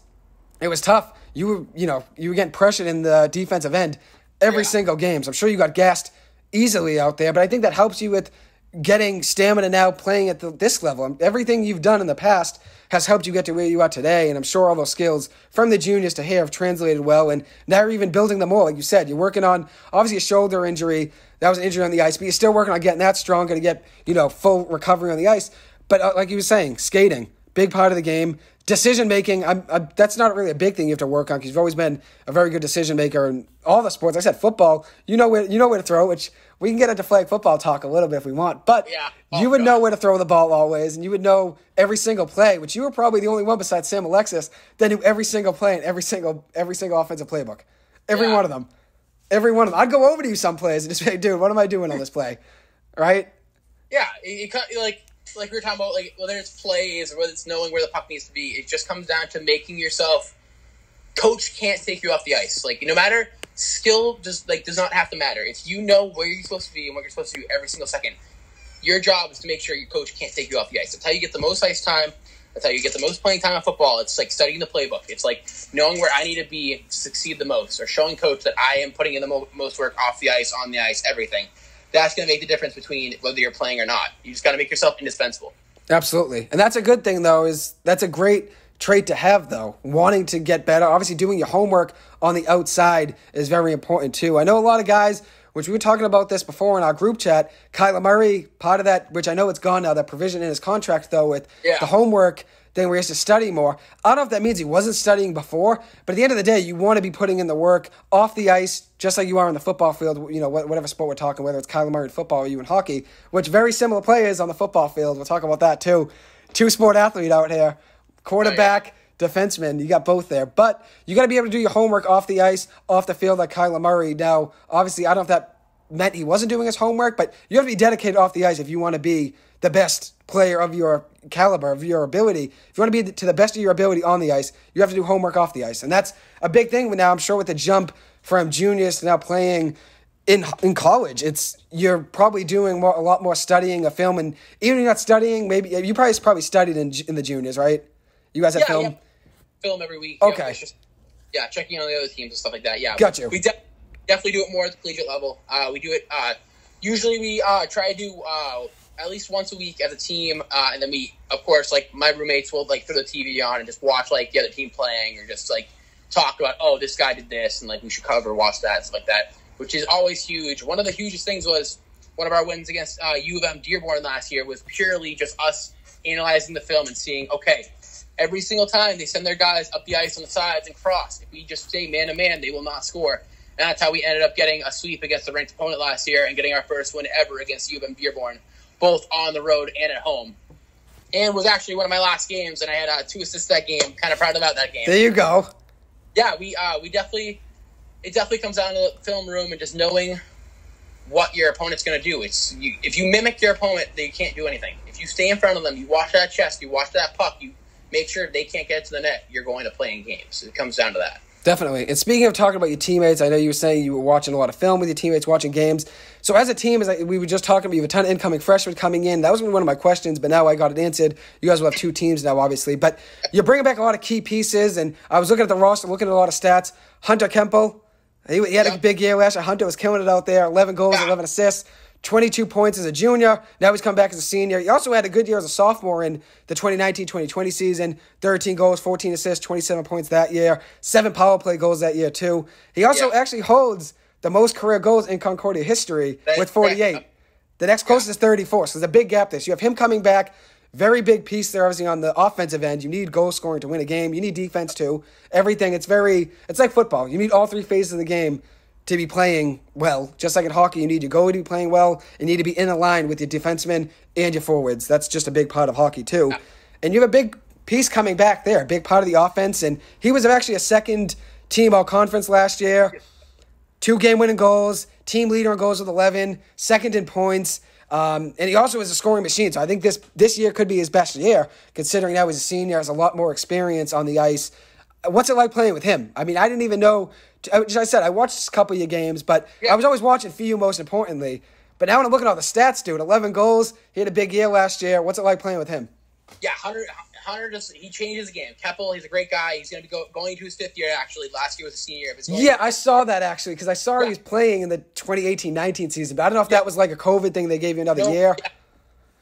it was tough. You were getting pressured in the defensive end every single game. So I'm sure you got gassed easily out there, but I think that helps you with getting stamina now playing at this level. Everything you've done in the past has helped you get to where you are today, and I'm sure all those skills from the juniors to here have translated well, and now you're even building them more. Like you said, you're working on, obviously, a shoulder injury. That was an injury on the ice, but you're still working on getting that stronger to get, full recovery on the ice. But like you were saying, skating, big part of the game. Decision-making, that's not really a big thing you have to work on because you've always been a very good decision-maker in all the sports. Like I said, football, you know where to throw, which we can get into flag football talk a little bit if we want. But you would know where to throw the ball always, and you would know every single play, which you were probably the only one besides Sam Alexis that knew every single play and every single offensive playbook. Every one of them. Every one of them. I'd go over to you some plays and just be like, dude, what am I doing on this play? Right? Yeah, like we were talking about, like whether it's plays or whether it's knowing where the puck needs to be, it just comes down to making yourself. Coach can't take you off the ice. Like no matter skill, does not have to matter. If you know where you're supposed to be and what you're supposed to do every single second, your job is to make sure your coach can't take you off the ice. That's how you get the most ice time. That's how you get the most playing time in football. It's like studying the playbook. It's like knowing where I need to be to succeed the most, or showing coach that I am putting in the most work off the ice, on the ice, everything. That's going to make the difference between whether you're playing or not. You just got to make yourself indispensable. Absolutely. And that's a good thing, though, that's a great trait to have, though, wanting to get better. Obviously, doing your homework on the outside is very important, too. I know a lot of guys, which we were talking about this before in our group chat, Kyler Murray, part of that, which I know it's gone now, that provision in his contract, though, with the homework thing where he has to study more. I don't know if that means he wasn't studying before, but at the end of the day, you want to be putting in the work off the ice, just like you are on the football field, whatever sport we're talking, whether it's Kyler Murray in football or you in hockey, which very similar players on the football field. We'll talk about that, too. Two-sport athlete out here. Quarterback, defenseman, you got both there. But you got to be able to do your homework off the ice, off the field like Kyler Murray. Now, obviously, I don't know if that meant he wasn't doing his homework, but you have to be dedicated off the ice if you want to be the best player of your caliber, of your ability. If you want to be to the best of your ability on the ice, you have to do homework off the ice. And that's a big thing now, I'm sure, with the jump from juniors to now playing in college. You're probably doing a lot more studying of film, and even if you're not studying, maybe you probably studied in the juniors, right? You guys have film? Yeah. Film every week. Okay. Checking on the other teams and stuff like that. Yeah. Got you. We definitely do it more at the collegiate level. We do it, usually we try to do at least once a week as a team, and then we, of course, like my roommates will like throw the TV on and just watch like the other team playing, or just like talk about, oh, this guy did this, and like we should watch that, stuff like that, which is always huge. One of the hugest things was one of our wins against U of M Dearborn last year was purely just us analyzing the film and seeing, okay, every single time they send their guys up the ice on the sides and cross, if we just stay man-to-man, they will not score. And that's how we ended up getting a sweep against a ranked opponent last year and getting our first win ever against U of M Dearborn, both on the road and at home. And was actually one of my last games, and I had 2 assists that game. Kind of proud about that game. There you go. Yeah, we definitely, it definitely comes down to the film room and just knowing what your opponent's going to do. If you mimic your opponent, they can't do anything. If you stay in front of them, you watch that chest, you watch that puck, you make sure they can't get to the net, you're going to play in games. It comes down to that. Definitely. And speaking of talking about your teammates, I know you were saying you were watching a lot of film with your teammates, watching games. So as a team, we were just talking, we have a ton of incoming freshmen coming in. That was one of my questions, but now I got it answered. You guys will have 2 teams now, obviously. But you're bringing back a lot of key pieces, and I was looking at the roster, looking at a lot of stats. Hunter Kemple, he had a big year last year. Hunter was killing it out there, 11 goals, 11 assists. 22 points as a junior. Now he's come back as a senior. He also had a good year as a sophomore in the 2019-2020 season. 13 goals, 14 assists, 27 points that year. 7 power play goals that year, too. He also actually holds the most career goals in Concordia history with 48. The next closest is 34, so there's a big gap there. So you have him coming back. Very big piece there, obviously, on the offensive end. You need goal scoring to win a game. You need defense, too. Everything. It's like football. You need all 3 phases of the game to be playing well. Just like in hockey, you need your goalie to be playing well. You need to be in a line with your defensemen and your forwards. That's just a big part of hockey, too. And you have a big piece coming back there, a big part of the offense. And he was actually a second team all-conference last year. 2 game-winning goals, team leader in goals with 11, second in points. And he also is a scoring machine. So I think this year could be his best year, considering now he's a senior, has a lot more experience on the ice. What's it like playing with him? I mean, I didn't even know. As I said, I watched a couple of your games, but I was always watching for you most importantly. But now when I'm looking at all the stats, dude, 11 goals. He had a big year last year. What's it like playing with him? Yeah, Hunter he changes the game. Keppel, he's a great guy. He's going to be going to his 5th year, actually. Last year was a senior. I saw that, actually, because I saw he was playing in the 2018-19 season. But I don't know if that was like a COVID thing. They gave you another year.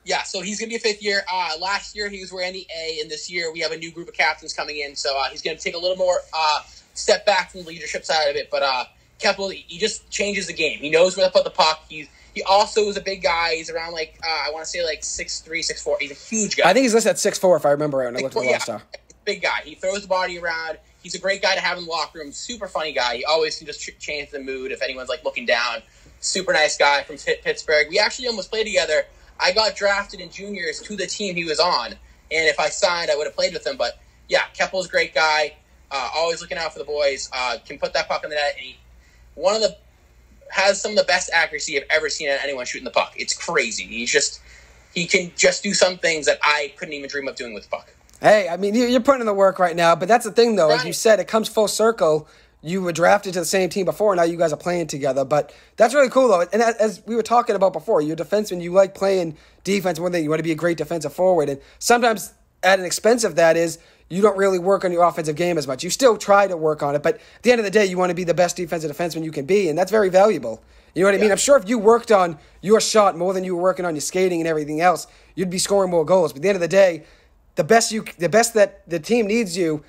Yeah, so he's going to be a 5th year. Last year, he was wearing the A, and this year we have a new group of captains coming in. So he's going to take a little more step back from the leadership side of it. But Keppel, he just changes the game. He knows where to put the puck. He also is a big guy. He's around, I want to say 6'3", 6'4". He's a huge guy. I think he's listed at 6'4", if I remember right when I looked at the roster. Big guy. He throws the body around. He's a great guy to have in the locker room. Super funny guy. He always can just change the mood if anyone's looking down. Super nice guy from Pittsburgh. We actually almost played together. I got drafted in juniors to the team he was on, and if I signed, I would have played with him. But yeah, Keppel's a great guy. Always looking out for the boys. Can put that puck in the net. And has some of the best accuracy I've ever seen at anyone shooting the puck. It's crazy. He can just do some things that I couldn't even dream of doing with the puck. Hey, I mean, you're putting in the work right now, but that's the thing, though. Right. As you said, it comes full circle. You were drafted to the same team before, and now you guys are playing together. But that's really cool, though. And as we were talking about before, you're a defenseman. You like playing defense more than you want to be a great defensive forward. And sometimes at an expense of that is you don't really work on your offensive game as much. You still try to work on it, but at the end of the day, you want to be the best defensive defenseman you can be, and that's very valuable. You know what I mean? I'm sure if you worked on your shot more than you were working on your skating and everything else, you'd be scoring more goals. But at the end of the day, the best that the team needs you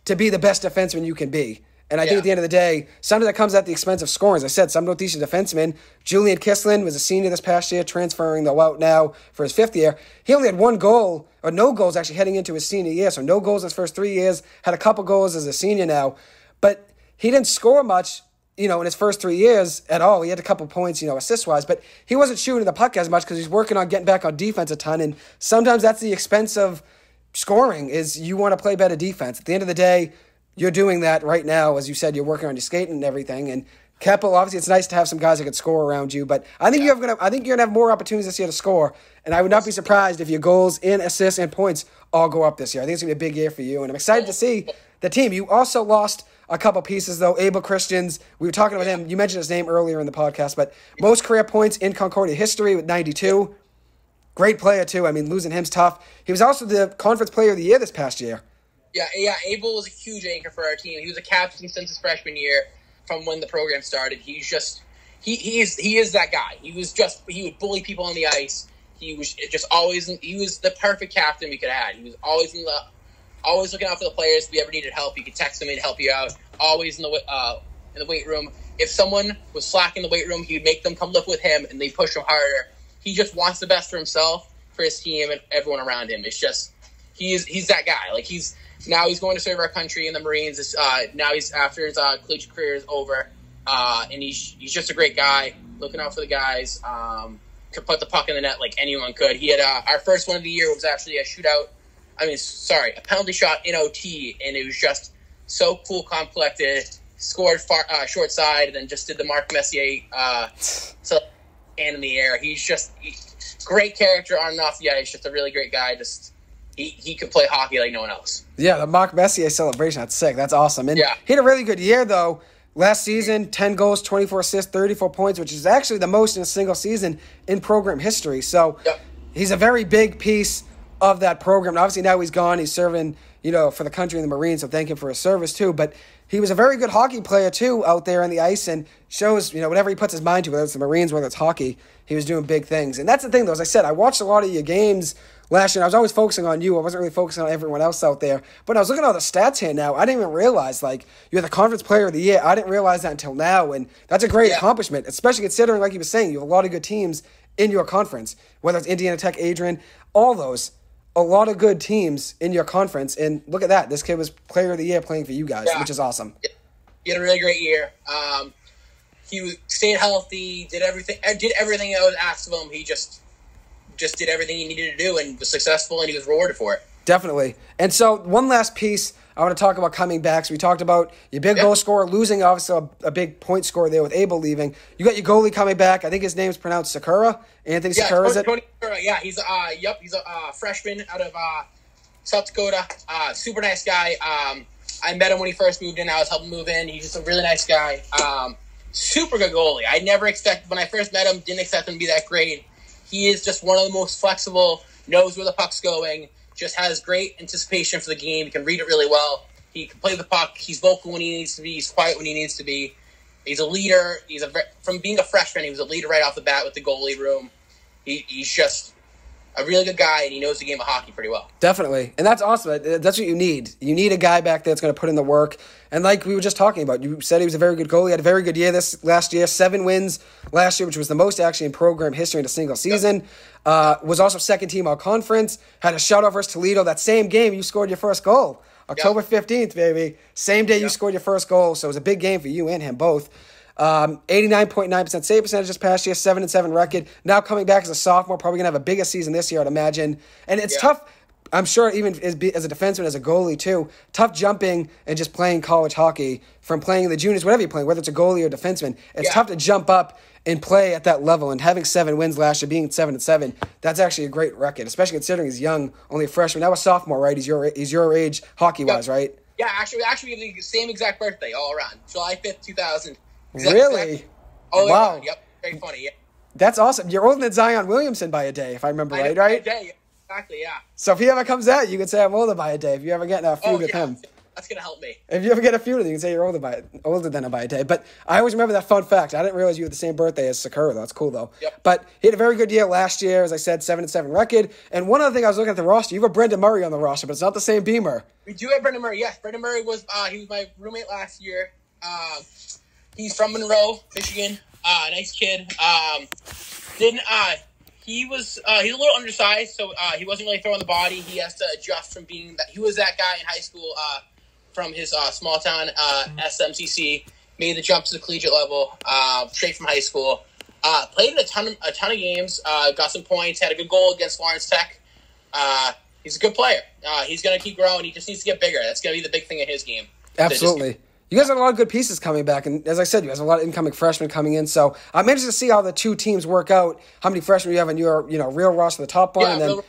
to be the best defenseman you can be. And I think at the end of the day, sometimes that comes at the expense of scoring. As I said, some Northeastern defensemen. Julian Kissland was a senior this past year, transferring out now for his 5th year. He only had 1 goal, or no goals actually heading into his senior year. So no goals his first 3 years, had a couple goals as a senior now. But he didn't score much, in his first 3 years at all. He had a couple points, assist-wise. But he wasn't shooting the puck as much because he's working on getting back on defense a ton. And sometimes that's the expense of scoring, is you want to play better defense. At the end of the day, you're doing that right now. As you said, you're working on your skating and everything. And Keppel, obviously, it's nice to have some guys that can score around you. But I think you're gonna have more opportunities this year to score. And I would not be surprised if your goals and assists and points all go up this year. I think it's gonna be a big year for you. And I'm excited to see the team. You also lost a couple pieces, though. Abel Christians, we were talking about him. You mentioned his name earlier in the podcast. But most career points in Concordia history with 92. Great player, too. I mean, losing him's tough. He was also the Conference Player of the Year this past year. Yeah. Abel was a huge anchor for our team. He was a captain since his freshman year, from when the program started. He's just he is that guy. He would bully people on the ice. He was the perfect captain we could have had. He was always looking out for the players. If we ever needed help, you could text him, he'd help you out. Always in the weight room. If someone was slacking in the weight room, he would make them come lift with him, and they push him harder. He just wants the best for himself, for his team, and everyone around him. It's just he's that guy. Now he's going to serve our country in the Marines. Now he's after his collegiate career is over, and he's just a great guy, looking out for the guys. Could put the puck in the net like anyone could. He had our first one of the year was actually a penalty shot in OT, and it was just so cool, calm, collected. Scored short side, and then just did the Mark Messier hand in the air. He's great character on and off the ice. Just a really great guy. He could play hockey like no one else. Yeah, the Mark Messier celebration, that's sick. That's awesome. And he had a really good year, though. last season, 10 goals, 24 assists, 34 points, which is actually the most in a single season in program history. So he's a very big piece of that program. And obviously now he's gone. He's serving, for the country in the Marines, so thank him for his service too. But he was a very good hockey player too out there on the ice, and shows, whatever he puts his mind to, whether it's the Marines, whether it's hockey, he was doing big things. And that's the thing, though. As I said, I watched a lot of your games last year, and I was always focusing on you. I wasn't really focusing on everyone else out there. But I was looking at all the stats here now. I didn't even realize, you're the Conference Player of the Year. I didn't realize that until now, and that's a great accomplishment, especially considering, like you were saying, you have a lot of good teams in your conference, whether it's Indiana Tech, Adrian, all those. A lot of good teams in your conference, and look at that. This kid was Player of the Year playing for you guys, which is awesome. He had a really great year. He stayed healthy, did everything that was asked of him. He just did everything he needed to do and was successful, and he was rewarded for it. Definitely. And so one last piece I want to talk about coming back. So we talked about your big goal scorer, losing obviously a big point scorer there with Abel leaving. You got your goalie coming back. I think his name's pronounced Sakura. Anthony Sakura, is it? Tony Sakura. Yeah, he's a freshman out of South Dakota. Super nice guy. I met him when he first moved in. I was helping move in. He's just a really nice guy. Super good goalie. When I first met him, didn't expect him to be that great. He is just one of the most flexible, knows where the puck's going, just has great anticipation for the game. He can read it really well. He can play the puck. He's vocal when he needs to be. He's quiet when he needs to be. He's a leader. From being a freshman, he was a leader right off the bat with the goalie room. He's just a really good guy, and he knows the game of hockey pretty well. Definitely. And that's awesome. That's what you need. You need a guy back there that's going to put in the work. And like we were just talking about, you said he was a very good goalie. He had a very good year last year. 7 wins last year, which was the most actually in program history in a single season. Was also second team all conference. Had a shutout versus Toledo. That same game, you scored your first goal. October 15th, baby. Same day you scored your first goal. So it was a big game for you and him both. 89.9% save percentage this past year, 7-7 record. Now coming back as a sophomore, probably going to have a bigger season this year, I'd imagine. And it's tough, I'm sure, even as a defenseman, as a goalie too, tough jumping and just playing college hockey from playing in the juniors, whatever you're playing, whether it's a goalie or defenseman. It's tough to jump up and play at that level. And having 7 wins last year, being 7-7, that's actually a great record, especially considering he's young, only a freshman. Now a sophomore, right? He's your age hockey-wise, right? Yeah, actually the same exact birthday all around. July 5th, 2000. Really? Wow. Yep. Very funny. Yeah. That's awesome. You're older than Zion Williamson by a day, if I remember right? By a day. Exactly. Yeah. So if he ever comes out, you can say I'm older by a day. If you ever get in a feud with him, that's gonna help me. If you ever get a feud with him, you can say you're older than him by a day. But I always remember that fun fact. I didn't realize you had the same birthday as Sakura. That's cool though. Yep. But he had a very good year last year, as I said, 7-7 record. And one other thing, I was looking at the roster. You have a Brendan Murray on the roster, but it's not the same Beamer. We do have Brendan Murray. Yes, Brendan Murray was my roommate last year. He's from Monroe, Michigan. Nice kid. He's a little undersized, so he wasn't really throwing the body. He has to adjust from being that. He was that guy in high school from his small town SMCC. Made the jump to the collegiate level straight from high school. Played in a ton of games. Got some points. Had a good goal against Lawrence Tech. He's a good player. He's going to keep growing. He just needs to get bigger. That's going to be the big thing in his game. Absolutely. You guys have a lot of good pieces coming back, and as I said, you guys have a lot of incoming freshmen coming in. So I'm interested to see how the two teams work out. How many freshmen you have in your real roster, the top one, and then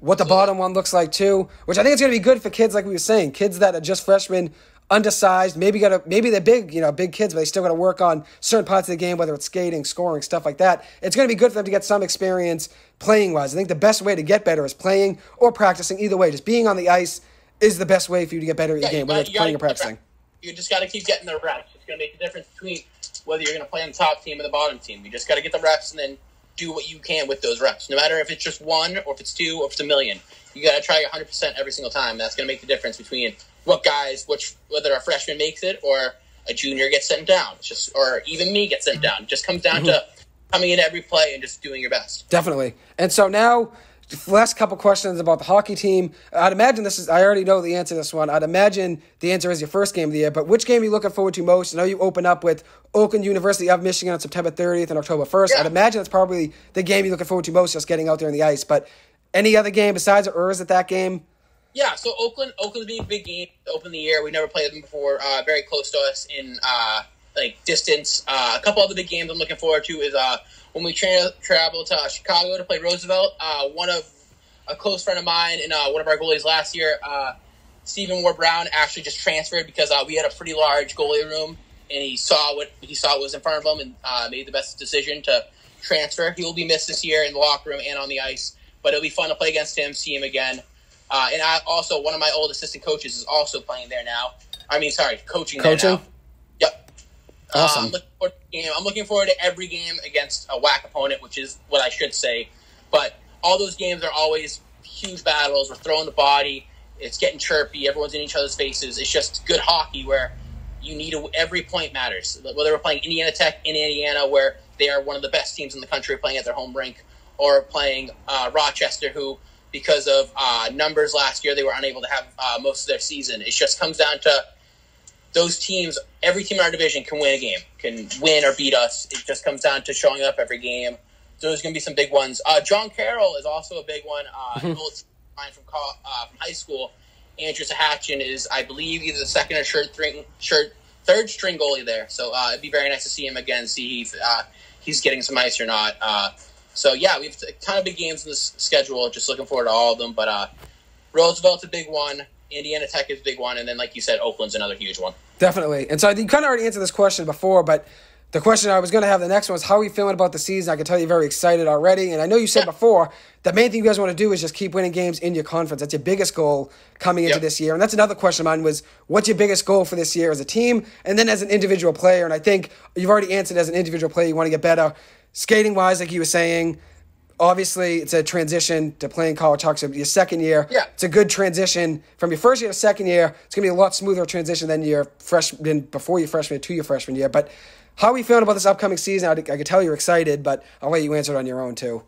what the bottom one looks like too. Which I think is going to be good for kids, like we were saying, kids that are just freshmen, undersized. Maybe they're big, big kids, but they still got to work on certain parts of the game, whether it's skating, scoring, stuff like that. It's going to be good for them to get some experience playing wise. I think the best way to get better is playing or practicing. Either way, just being on the ice is the best way for you to get better at your game, whether it's playing or practicing. You just got to keep getting the reps. It's going to make the difference between whether you're going to play on the top team or the bottom team. You just got to get the reps and then do what you can with those reps. No matter if it's just 1 or if it's 2 or if it's 1,000,000. You got to try 100% every single time. That's going to make the difference between whether a freshman makes it or a junior gets sent down. Or even me gets sent down. It just comes down to coming in every play and just doing your best. Definitely. And so now, last couple questions about the hockey team. I'd imagine I already know the answer to this one. I'd imagine the answer is your first game of the year, but which game are you looking forward to most? I know you open up with Oakland University of Michigan on September 30th and October 1st. Yeah. I'd imagine that's probably the game you're looking forward to most, just getting out there in the ice. But any other game besides, or is it that game? Yeah, so Oakland's being a big game to open the year. We never played them before. Very close to us in distance. A couple other big games I'm looking forward to is when we travel to Chicago to play Roosevelt. A close friend of mine and one of our goalies last year, Stephen Ward Brown, actually just transferred because we had a pretty large goalie room and he saw what was in front of him and made the best decision to transfer. He will be missed this year in the locker room and on the ice, but it'll be fun to play against him, see him again. And also, one of my old assistant coaches is also playing there now. Coaching there now. Yep. Awesome. I'm looking forward to every game against a whack opponent, which is what I should say. But all those games are always huge battles. We're throwing the body. It's getting chirpy. Everyone's in each other's faces. It's just good hockey where every point matters. Whether we're playing Indiana Tech in Indiana, where they are one of the best teams in the country playing at their home rink, or playing Rochester, who, because of numbers last year, they were unable to have most of their season. It just comes down to those teams. Every team in our division can win a game, can win or beat us. It just comes down to showing up every game. So there's going to be some big ones. John Carroll is also a big one. An old team of mine from high school. Andrew Sahatchin is, I believe, either the second or third string goalie there. So it'd be very nice to see him again, see if he's getting some ice or not. So, yeah, we have a ton of big games in this schedule. Just looking forward to all of them. But Roosevelt's a big one. Indiana Tech is a big one. And then, like you said, Oakland's another huge one. Definitely. And so you kind of already answered this question before, but the question I was going to have the next one is, how are you feeling about the season? I can tell you're very excited already. And I know you said before, the main thing you guys want to do is just keep winning games in your conference. That's your biggest goal coming into this year. And that's another question of mine was, what's your biggest goal for this year as a team and then as an individual player? And I think you've already answered as an individual player, you want to get better. Skating-wise, like you were saying, obviously it's a transition to playing college hockey. So your second year, it's a good transition. From your first year to second year, it's going to be a lot smoother transition than before your freshman to your freshman year. But how are we feeling about this upcoming season? I can tell you're excited, but I'll let you answer it on your own too.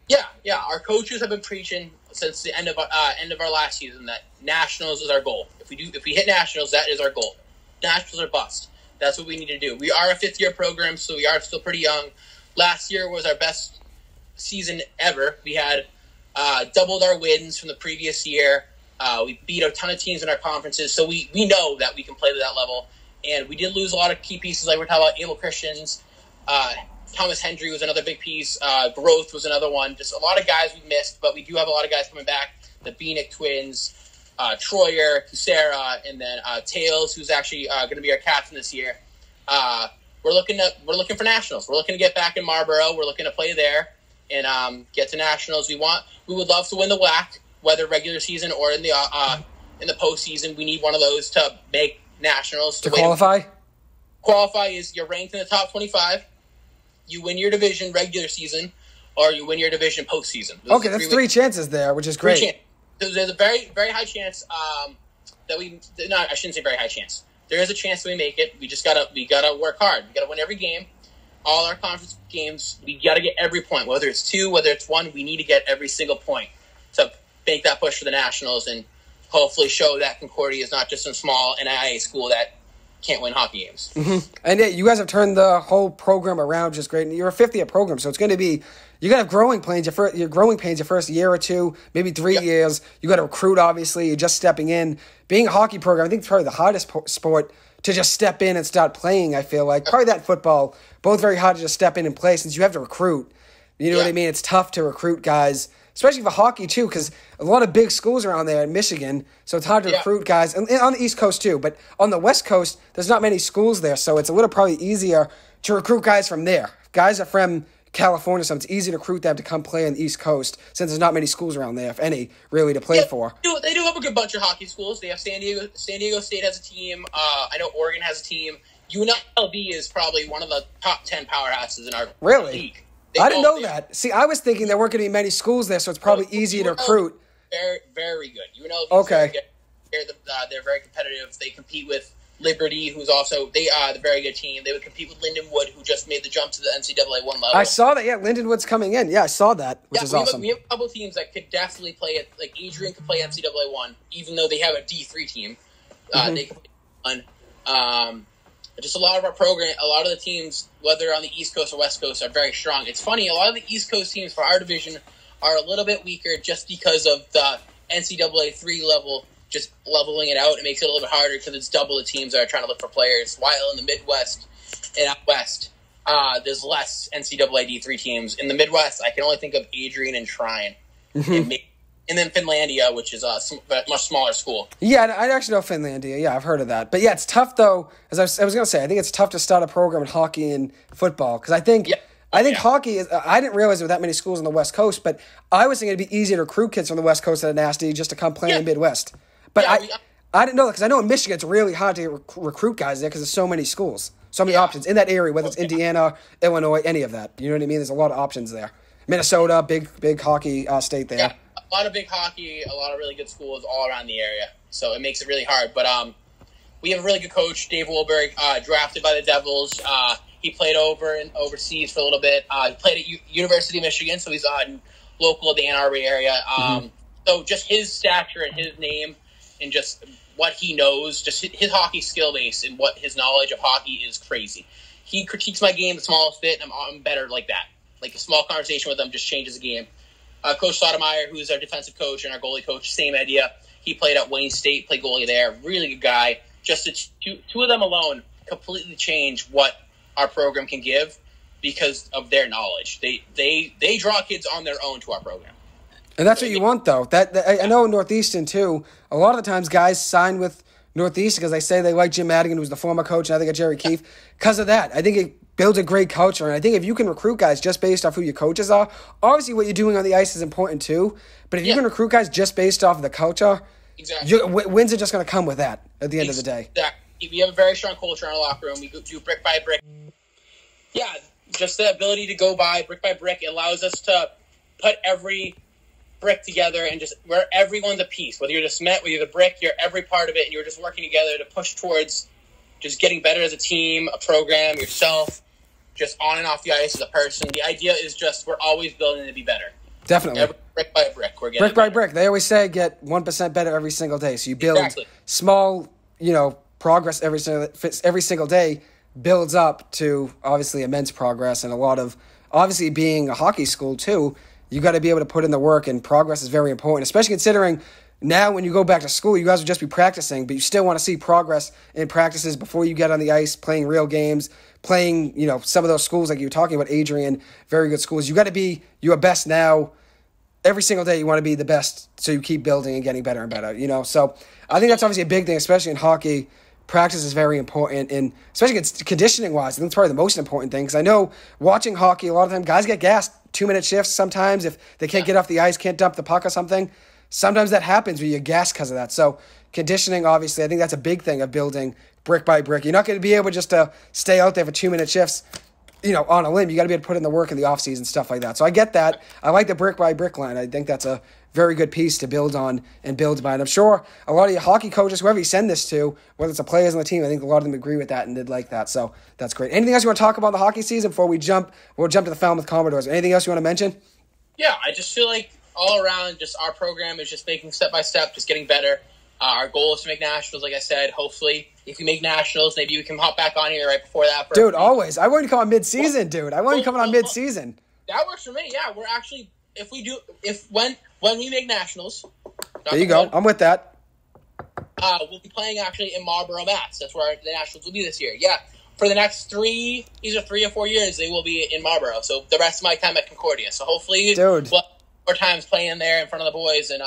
Yeah. Our coaches have been preaching since the end of our last season that nationals is our goal. If we hit nationals, that is our goal. Nationals are bust. That's what we need to do. We are a fifth-year program, so we are still pretty young. Last year was our best season ever. We had doubled our wins from the previous year. We beat a ton of teams in our conferences, so we know that we can play to that level. And we did lose a lot of key pieces, like we're talking about Abel Christians. Thomas Hendry was another big piece. Growth was another one. Just a lot of guys we missed, but we do have a lot of guys coming back. The Beanick twins, Troyer, Kucera, and then Tails, who's actually going to be our captain this year. We're looking for nationals. We're looking to get back in Marlboro. We're looking to play there and get to nationals. We would love to win the WAC, whether regular season or in the postseason. We need one of those to make nationals. To qualify? Qualify is you're ranked in the top 25. You win your division regular season, or you win your division postseason. Okay, that's three chances there, which is great. There's a very, very high chance that we. No, I shouldn't say very high chance. There is a chance that we make it. We gotta work hard. We gotta win every game. All our conference games, we gotta get every point. Whether it's 2, whether it's 1, we need to get every single point to make that push for the nationals and hopefully show that Concordia is not just some small NAIA school that can't win hockey games. Mm-hmm. And you guys have turned the whole program around, which is great. And you're a 50-year program, so it's going to be, you're going to have growing pains your first year or two, maybe 3 years. You got to recruit, obviously. You're just stepping in. Being a hockey program, I think it's probably the hardest sport to just step in and start playing, I feel like. Probably that and football, both very hard to just step in and play since you have to recruit. You know what I mean? It's tough to recruit guys, especially for hockey, too, because a lot of big schools around there in Michigan, so it's hard to recruit guys. And on the East Coast, too. But on the West Coast, there's not many schools there, so it's a little probably easier to recruit guys from there. Guys are from California, so it's easy to recruit them to come play on the East Coast since there's not many schools around there, if any, really, to play for. They do have a good bunch of hockey schools. They have San Diego State has a team. I know Oregon has a team. UNLV is probably one of the top 10 powerhouses in our league. I didn't know that. See, I was thinking there weren't going to be many schools there, so it's probably easier to recruit. Very, very good. UNLV. Okay. They're very competitive. They compete with Liberty, who's also they're a very good team. They would compete with Lindenwood, who just made the jump to the NCAA 1 level. I saw that. Yeah, Lindenwood's coming in. Yeah, I saw that, which is awesome. We have a couple of teams that could definitely play it. Like Adrian could play NCAA 1, even though they have a D3 team. They can play 1. Just a lot of our program, a lot of the teams, whether on the East Coast or West Coast, are very strong. It's funny, a lot of the East Coast teams for our division are a little bit weaker just because of the NCAA 3 level, just leveling it out. It makes it a little bit harder because it's double the teams that are trying to look for players. While in the Midwest and out West, there's less NCAA D3 teams. In the Midwest, I can only think of Adrian and Trine. And maybe and then Finlandia, which is a much smaller school. Yeah, I actually know Finlandia. Yeah, I've heard of that. But yeah, it's tough though. As I was going to say, I think it's tough to start a program in hockey and football because I think hockey is. I didn't realize there were that many schools on the West Coast, but I was thinking it'd be easier to recruit kids from the West Coast that are nasty just to come play in the Midwest. But I didn't know that because I know in Michigan it's really hard to recruit guys there because there's so many schools, so many options in that area, whether it's Indiana, Illinois, any of that. You know what I mean? There's a lot of options there. Minnesota, big hockey state there. Yeah, a lot of big hockey, a lot of really good schools all around the area. So it makes it really hard. But we have a really good coach, Dave Wolberg, drafted by the Devils. He played overseas for a little bit. He played at University of Michigan, so he's local of the Ann Arbor area. So just his stature and his name and just what he knows, just his hockey skill base and what his knowledge of hockey is crazy. He critiques my game the smallest bit, and I'm better like that. Like a small conversation with him just changes the game. Coach Sotomayor, who's our defensive coach and our goalie coach, same idea. He played at Wayne State, played goalie there. Really good guy. Just the two of them alone completely change what our program can give because of their knowledge. They draw kids on their own to our program. And that's what you want, though. I know Northeastern, too, a lot of the times guys sign with Northeastern because they say they like Jim Madigan, who's the former coach, and I think of Jerry Keefe. Because of that, I think it builds a great culture. And I think if you can recruit guys just based off who your coaches are, obviously what you're doing on the ice is important, too. But if you can recruit guys just based off of the culture, wins are just going to come with that at the end of the day. Exactly. We have a very strong culture in our locker room. We do brick by brick. Yeah, just the ability to go by brick by brick allows us to put every brick together and just where everyone's a piece. Whether you're the cement, whether you're the brick, you're every part of it, and you're just working together to push towards just getting better as a team, a program, yourself, just on and off the ice as a person. The idea is just we're always building to be better. Definitely. Brick by brick, we're getting brick by brick. They always say get 1% better every single day. So you build small, progress every single day builds up to obviously immense progress, and a lot of obviously being a hockey school too. You got to be able to put in the work, and progress is very important, especially considering now when you go back to school, you guys will just be practicing, but you still want to see progress in practices before you get on the ice, playing real games, playing, some of those schools like you were talking about, Adrian, very good schools. You got to be your best now. Every single day you want to be the best so you keep building and getting better and better, So I think that's obviously a big thing, especially in hockey. Practice is very important, and especially conditioning-wise, I think it's probably the most important thing because I know watching hockey, a lot of time guys get gassed 2-minute shifts sometimes if they can't get off the ice, can't dump the puck or something. Sometimes that happens where you're gassed because of that. So conditioning, obviously, I think that's a big thing of building brick by brick. You're not going to be able just to stay out there for 2-minute shifts, on a limb. You got to be able to put in the work in the offseason, stuff like that. So I get that. I like the brick by brick line. I think that's a very good piece to build on and build by. And I'm sure a lot of your hockey coaches, whoever you send this to, whether it's the players on the team, I think a lot of them agree with that and did like that. So that's great. Anything else you want to talk about in the hockey season before we'll jump to the Falmouth Commodores? Anything else you want to mention? Yeah, I just feel like all around, just our program is just making step by step, just getting better. Our goal is to make nationals, like I said. Hopefully, if we make nationals, maybe we can hop back on here right before that. Dude, always. I want you to come on mid-season, dude. I want you coming on mid-season. That works for me. Yeah, we're actually when we make nationals. There you go. I'm with that. We'll be playing actually in Marlboro, Mass. That's where the nationals will be this year. Yeah, for the next either 3 or 4 years, they will be in Marlboro. So the rest of my time at Concordia. So hopefully, we'll have more times playing there in front of the boys and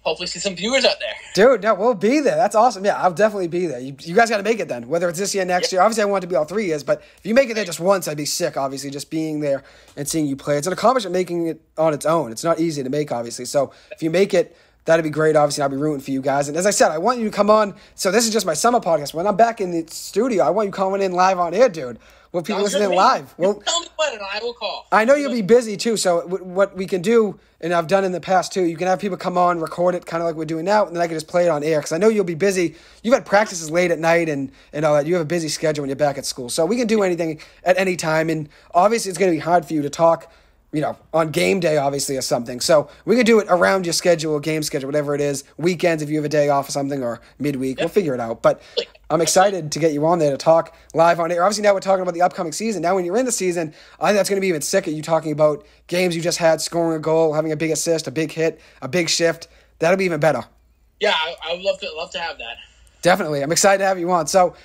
hopefully see some viewers out there. Dude, no, we'll be there. That's awesome. Yeah, I'll definitely be there. You guys got to make it then, whether it's this year, next year. Obviously, I want it to be all 3 years, but if you make it there just once, I'd be sick, obviously, just being there and seeing you play. It's an accomplishment making it on its own. It's not easy to make, obviously. So if you make it, that'd be great. Obviously, I'll be rooting for you guys. And as I said, I want you to come on. So this is just my summer podcast. When I'm back in the studio, I want you coming in live on air, dude. Will people listen in live? Well, tell me when, and I will call. I know you'll be busy, too, so what we can do, and I've done in the past, too, you can have people come on, record it, kind of like we're doing now, and then I can just play it on air, because I know you'll be busy. You've had practices late at night and all that. You have a busy schedule when you're back at school, so we can do anything at any time, and obviously it's going to be hard for you to talk, on game day, obviously, or something. So we can do it around your schedule, game schedule, whatever it is, weekends if you have a day off or something, or midweek. Yep. We'll figure it out. But I'm excited to get you on there to talk live on air. Obviously, now we're talking about the upcoming season. Now, when you're in the season, I think that's going to be even sicker. You talking about games you just had, scoring a goal, having a big assist, a big hit, a big shift. That'll be even better. Yeah, I would love to have that. Definitely. I'm excited to have you on. So